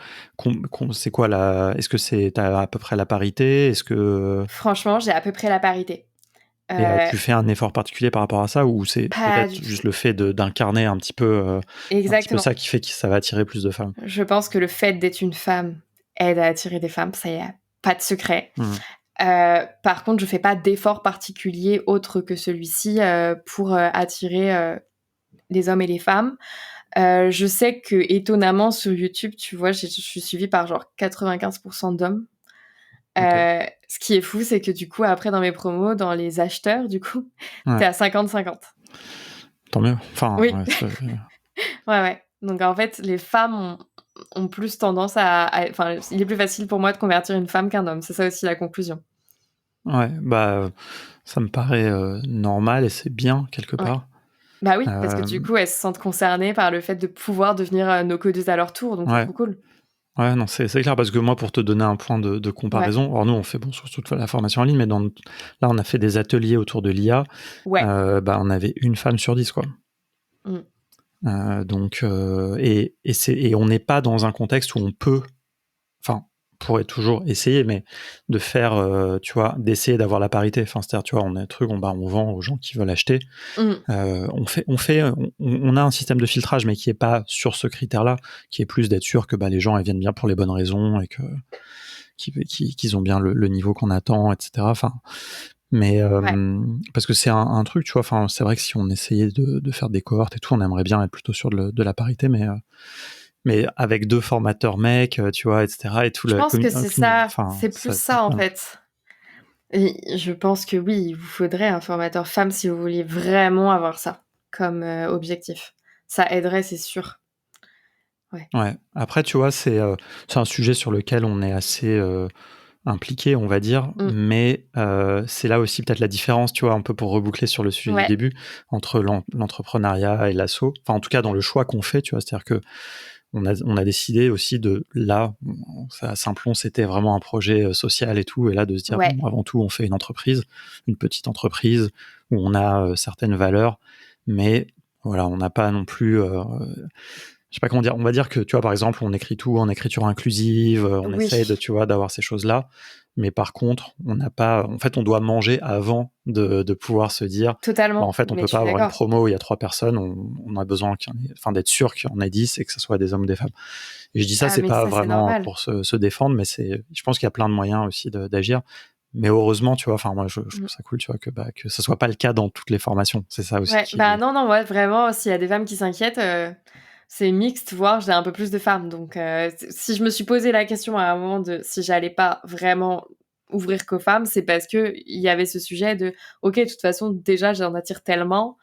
Speaker 1: c'est quoi est-ce que t'as à peu près la parité? Est-ce que...
Speaker 2: Franchement, j'ai à peu près la parité.
Speaker 1: Et tu fais un effort particulier par rapport à ça, ou c'est peut-être juste le fait d'incarner un petit peu ça qui fait que ça va attirer plus de femmes?
Speaker 2: Je pense que le fait d'être une femme aide à attirer des femmes, ça y a pas de secret. Par contre, je fais pas d'effort particulier autre que celui-ci pour attirer les hommes et les femmes. Je sais que étonnamment sur YouTube, tu vois, je suis suivie par genre 95% d'hommes. Ce qui est fou, c'est que du coup, après, dans mes promos, dans les acheteurs, du coup, t'es à 50-50.
Speaker 1: Tant mieux. Enfin,
Speaker 2: oui. Ouais. Donc, en fait, les femmes ont plus tendance Enfin, il est plus facile pour moi de convertir une femme qu'un homme. C'est ça aussi la conclusion.
Speaker 1: Ouais, bah, ça me paraît normal et c'est bien, quelque part.
Speaker 2: Bah oui, parce que du coup, elles se sentent concernées par le fait de pouvoir devenir nos codeuses à leur tour. Donc, c'est trop cool.
Speaker 1: Ouais, non, c'est clair, parce que moi, pour te donner un point de comparaison, alors nous, on fait surtout de la formation en ligne, mais là, on a fait des ateliers autour de l'IA. On avait une femme sur 10, quoi. Donc, et on n'est pas dans un contexte où on peut, enfin, on pourrait toujours essayer, mais de faire, tu vois, d'essayer d'avoir la parité. Enfin, c'est-à-dire, tu vois, on a un truc, on vend aux gens qui veulent acheter. On a un système de filtrage, mais qui est pas sur ce critère-là, qui est plus d'être sûr que les gens viennent bien pour les bonnes raisons et qu'ils ont bien le niveau qu'on attend, etc. Enfin, mais parce que c'est un truc, tu vois. Enfin, c'est vrai que si on essayait de faire des cohortes et tout, on aimerait bien être plutôt sûr de la parité, mais avec 2 formateurs mecs, tu vois, etc. Et tout.
Speaker 2: Je pense que c'est ça. C'est plus ça en fait. Et je pense que oui, il vous faudrait un formateur femme si vous vouliez vraiment avoir ça comme objectif. Ça aiderait, c'est sûr.
Speaker 1: Ouais. Après, tu vois, c'est un sujet sur lequel on est assez impliqué, on va dire, mais c'est là aussi peut-être la différence, tu vois, un peu pour reboucler sur le sujet du début, entre l'entrepreneuriat et l'asso. Enfin, en tout cas, dans le choix qu'on fait, tu vois, c'est-à-dire que on a décidé aussi à Simplon, c'était vraiment un projet social et tout, et là de se dire, bon, avant tout, on fait une petite entreprise où on a certaines valeurs, mais voilà, on n'a pas non plus... je sais pas comment dire, on va dire que, tu vois, par exemple, on écrit tout en écriture inclusive, on essaye d'avoir ces choses-là, mais par contre, on n'a pas... En fait, on doit manger avant de pouvoir se dire...
Speaker 2: Totalement.
Speaker 1: En fait, on peut pas avoir une promo où il y a 3 personnes, on a besoin d'être sûr qu'il y en ait 10 et que ce soit des hommes ou des femmes. Et je dis ça, c'est pas vraiment pour se défendre, mais je pense qu'il y a plein de moyens aussi d'agir. Mais heureusement, tu vois, enfin, moi, je trouve ça cool, tu vois, que ça soit pas le cas dans toutes les formations. C'est ça aussi.
Speaker 2: Non, vraiment, s'il y a des femmes qui s'inquiètent... c'est mixte, voire j'ai un peu plus de femmes. Donc, si je me suis posé la question à un moment de si j'allais pas vraiment ouvrir qu'aux femmes, c'est parce que il y avait ce sujet de ok, de toute façon, déjà, j'en attire tellement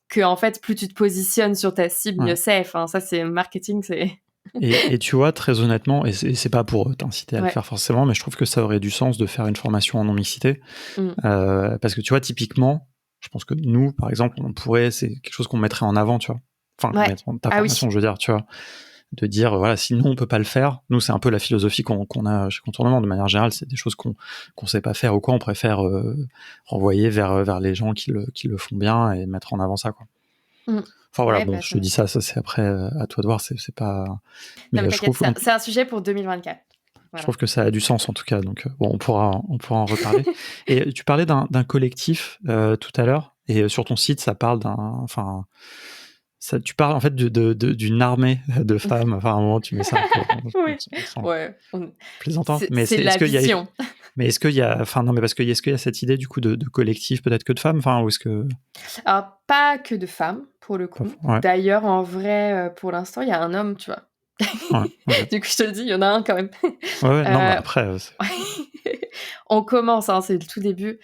Speaker 2: que en fait, plus tu te positionnes sur ta cible, mieux c'est. Enfin, ça, c'est marketing, c'est.
Speaker 1: Et tu vois, très honnêtement, et c'est pas pour t'inciter à le faire forcément, mais je trouve que ça aurait du sens de faire une formation en non-mixité. Parce que tu vois, typiquement, je pense que nous, par exemple, c'est quelque chose qu'on mettrait en avant, tu vois. Enfin, ta formation, je veux dire, tu vois. De dire, voilà, si nous, on peut pas le faire, nous, c'est un peu la philosophie qu'on a chez Contournement. De manière générale, c'est des choses qu'on sait pas faire ou quoi, on préfère renvoyer vers les gens qui le font bien et mettre en avant ça, quoi. Enfin, voilà, bon, je te dis ça, c'est après à toi de voir, c'est pas...
Speaker 2: Mais non, mais t'inquiète, c'est un sujet pour 2024.
Speaker 1: Voilà. Je trouve que ça a du sens, en tout cas, donc bon, on pourra en reparler. Et tu parlais d'un collectif tout à l'heure, et sur ton site, ça parle tu parles en fait d'une armée de femmes. Enfin, à un moment, tu mets ça un peu.
Speaker 2: Oui.
Speaker 1: Plaisantant.
Speaker 2: Mais c'est la vision.
Speaker 1: Mais est-ce qu'il y a, enfin non, mais parce que est-ce qu'il y a cette idée du coup de collectif peut-être que de femmes, enfin, ou est-ce que...
Speaker 2: Alors pas que de femmes pour le coup. Ouais. D'ailleurs, en vrai, pour l'instant, il y a un homme, tu vois. Okay. Du coup, je te le dis, il y en a un quand même.
Speaker 1: Ouais, non, mais après.
Speaker 2: On commence, hein, c'est le tout début.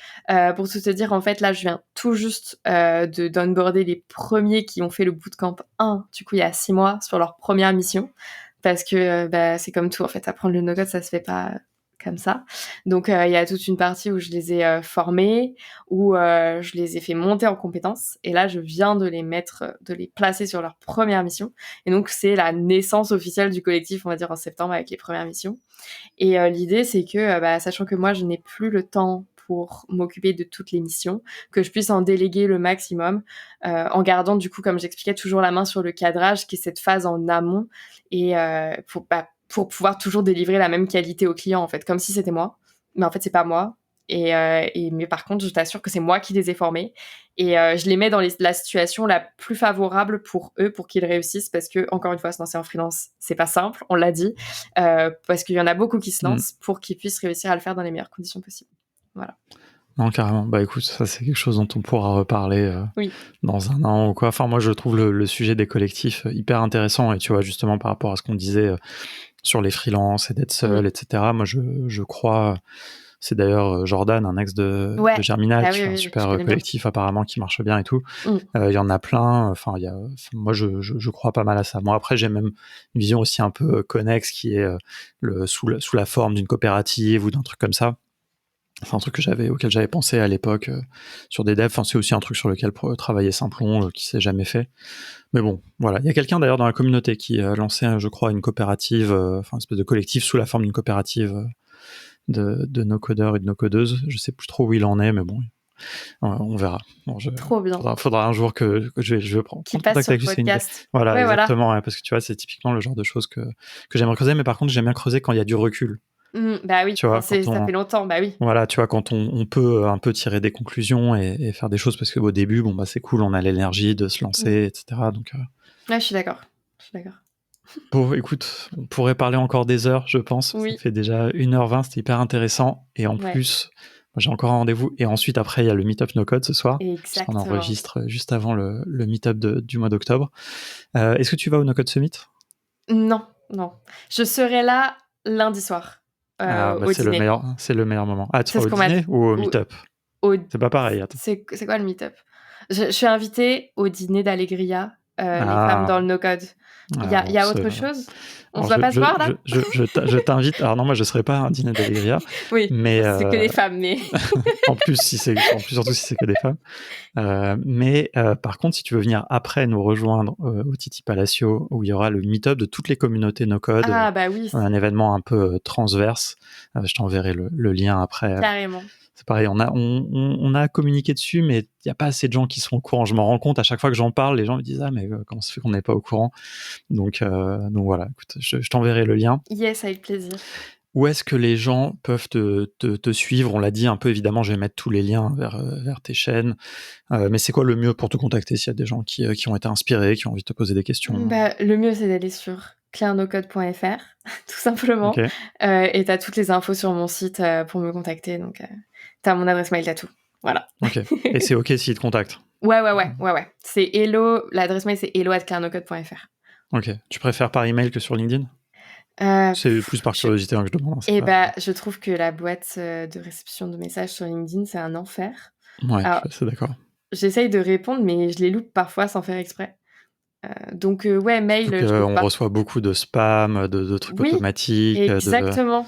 Speaker 2: Pour tout te dire, en fait, là, je viens tout juste d'onboarder les premiers qui ont fait le bootcamp 1, du coup, il y a 6 mois, sur leur première mission. Parce que c'est comme tout, en fait, apprendre le no-code, ça se fait pas comme ça. Donc, il y a toute une partie où je les ai formés, où je les ai fait monter en compétences. Et là, je viens de les placer sur leur première mission. Et donc, c'est la naissance officielle du collectif, on va dire, en septembre, avec les premières missions. Et l'idée, c'est que, sachant que moi, je n'ai plus le temps pour m'occuper de toutes les missions, que je puisse en déléguer le maximum, en gardant, du coup, comme j'expliquais, toujours la main sur le cadrage, qui est cette phase en amont, et pour pouvoir toujours délivrer la même qualité au client, en fait, comme si c'était moi. Mais en fait, c'est pas moi. Mais par contre, je t'assure que c'est moi qui les ai formés. Et je les mets dans la situation la plus favorable pour eux, pour qu'ils réussissent, parce que, encore une fois, se lancer en freelance, c'est pas simple, on l'a dit, parce qu'il y en a beaucoup qui se lancent pour qu'ils puissent réussir à le faire dans les meilleures conditions possibles. Voilà.
Speaker 1: Non, carrément. Bah écoute, ça c'est quelque chose dont on pourra reparler dans un an ou quoi. Enfin, moi je trouve le sujet des collectifs hyper intéressant, et tu vois, justement par rapport à ce qu'on disait sur les freelances et d'être seul, etc. Moi je crois... C'est d'ailleurs Jordan, un ex de Germinal, qui fait un super collectif apparemment qui marche bien et tout. Il y en a plein. Enfin, moi, je crois pas mal à ça. Moi, après, j'ai même une vision aussi un peu connexe qui est sous la forme d'une coopérative ou d'un truc comme ça. C'est un truc auquel j'avais pensé à l'époque sur des devs. Enfin, c'est aussi un truc sur lequel travailler Simplon qui s'est jamais fait. Mais bon, voilà. Il y a quelqu'un d'ailleurs dans la communauté qui a lancé, je crois, une coopérative, une espèce de collectif sous la forme d'une coopérative de no-codeurs et de no-codeuses. Je sais plus trop où il en est, mais bon, on verra. Bon,
Speaker 2: trop bien.
Speaker 1: Faudra un jour que je vais prendre
Speaker 2: contact avec lui.
Speaker 1: Voilà, exactement. Voilà. Parce que tu vois, c'est typiquement le genre de choses que j'aimerais creuser, mais par contre, j'aime bien creuser quand il y a du recul.
Speaker 2: Bah oui, tu vois, ça fait longtemps, bah oui.
Speaker 1: Voilà, tu vois, quand on peut un peu tirer des conclusions et faire des choses, parce qu'au début, bon, bah, c'est cool, on a l'énergie de se lancer, etc. Donc,
Speaker 2: ouais, je suis d'accord.
Speaker 1: Bon, écoute, on pourrait parler encore des heures, je pense. Oui. Ça fait déjà 1h20, c'était hyper intéressant. Et en plus, moi, j'ai encore un rendez-vous. Et ensuite, après, il y a le Meetup No Code ce soir.
Speaker 2: Exactement.
Speaker 1: On enregistre juste avant le Meetup du mois d'octobre. Est-ce que tu vas au No Code Summit ?
Speaker 2: Non. Je serai là lundi soir. Au dîner.
Speaker 1: C'est le meilleur moment. Ah, tu vas au dîner ou au Meetup ? C'est pas pareil. Attends.
Speaker 2: C'est quoi le Meetup ? Je suis invitée au dîner d'Allegria, les femmes dans le No Code. Il y a autre chose ? On ne va pas se voir là ?
Speaker 1: Je t'invite. Alors non, moi je ne serai pas à un dîner d'Allegria.
Speaker 2: Oui,
Speaker 1: mais
Speaker 2: c'est que des femmes. Mais...
Speaker 1: en plus, surtout si c'est que des femmes. Mais par contre, si tu veux venir après nous rejoindre au Titi Palacio, où il y aura le meet-up de toutes les communautés no-code, un événement un peu transverse, je t'enverrai le lien après.
Speaker 2: Carrément.
Speaker 1: C'est pareil, on a communiqué dessus, mais il n'y a pas assez de gens qui sont au courant. Je m'en rends compte, à chaque fois que j'en parle, les gens me disent « Ah, mais comment ça fait qu'on n'est pas au courant ?» Donc voilà, écoute, je t'enverrai le lien.
Speaker 2: Yes, avec plaisir.
Speaker 1: Où est-ce que les gens peuvent te suivre ? On l'a dit un peu, évidemment, je vais mettre tous les liens vers tes chaînes. Mais c'est quoi le mieux pour te contacter s'il y a des gens qui ont été inspirés, qui ont envie de te poser des questions ?
Speaker 2: Le mieux, c'est d'aller sur clairenocode.fr, tout simplement. Okay. Et tu as toutes les infos sur mon site pour me contacter. Donc, tu as mon adresse mail, tu as tout. Voilà.
Speaker 1: Ok. Et c'est OK s'ils te contactent ?
Speaker 2: Ouais. C'est hello. L'adresse mail, c'est hello@clairenocode.fr.
Speaker 1: Ok. Tu préfères par email que sur LinkedIn ? C'est plus par curiosité que je demande.
Speaker 2: Je trouve que la boîte de réception de messages sur LinkedIn, c'est un enfer.
Speaker 1: Ouais, je suis d'accord.
Speaker 2: J'essaye de répondre, mais je les loupe parfois sans faire exprès. Donc, mail.
Speaker 1: On reçoit beaucoup de spam, de trucs automatiques.
Speaker 2: Exactement.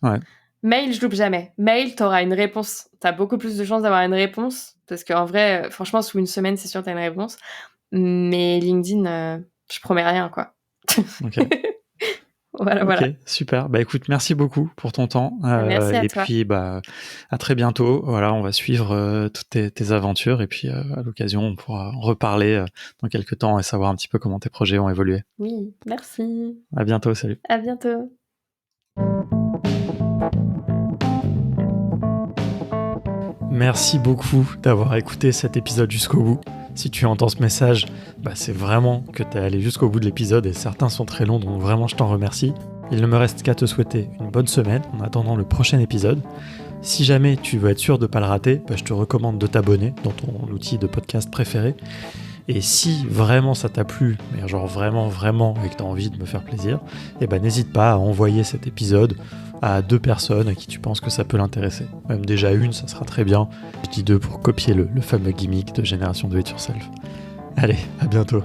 Speaker 1: Ouais.
Speaker 2: Mail, je loupe jamais. Mail, t'auras une réponse. T'as beaucoup plus de chances d'avoir une réponse. Parce qu'en vrai, franchement, sous une semaine, c'est sûr que t'as une réponse. Mais LinkedIn, je promets rien, quoi.
Speaker 1: Ok.
Speaker 2: Voilà.
Speaker 1: Ok, super. Bah écoute, merci beaucoup pour ton temps.
Speaker 2: Merci à
Speaker 1: et
Speaker 2: toi.
Speaker 1: puis à très bientôt. Voilà, on va suivre toutes tes aventures et puis à l'occasion, on pourra en reparler dans quelques temps et savoir un petit peu comment tes projets ont évolué.
Speaker 2: Oui, merci.
Speaker 1: À bientôt, salut.
Speaker 2: À bientôt.
Speaker 1: Merci beaucoup d'avoir écouté cet épisode jusqu'au bout. Si tu entends ce message, c'est vraiment que tu es allé jusqu'au bout de l'épisode et certains sont très longs, donc vraiment je t'en remercie. Il ne me reste qu'à te souhaiter une bonne semaine en attendant le prochain épisode. Si jamais tu veux être sûr de ne pas le rater, je te recommande de t'abonner dans ton outil de podcast préféré. Et si vraiment ça t'a plu, mais genre vraiment et que tu as envie de me faire plaisir, n'hésite pas à envoyer cet épisode à 2 personnes à qui tu penses que ça peut l'intéresser. Même déjà une, ça sera très bien. Je dis 2 pour copier le fameux gimmick de Génération Do It Yourself. Allez, à bientôt.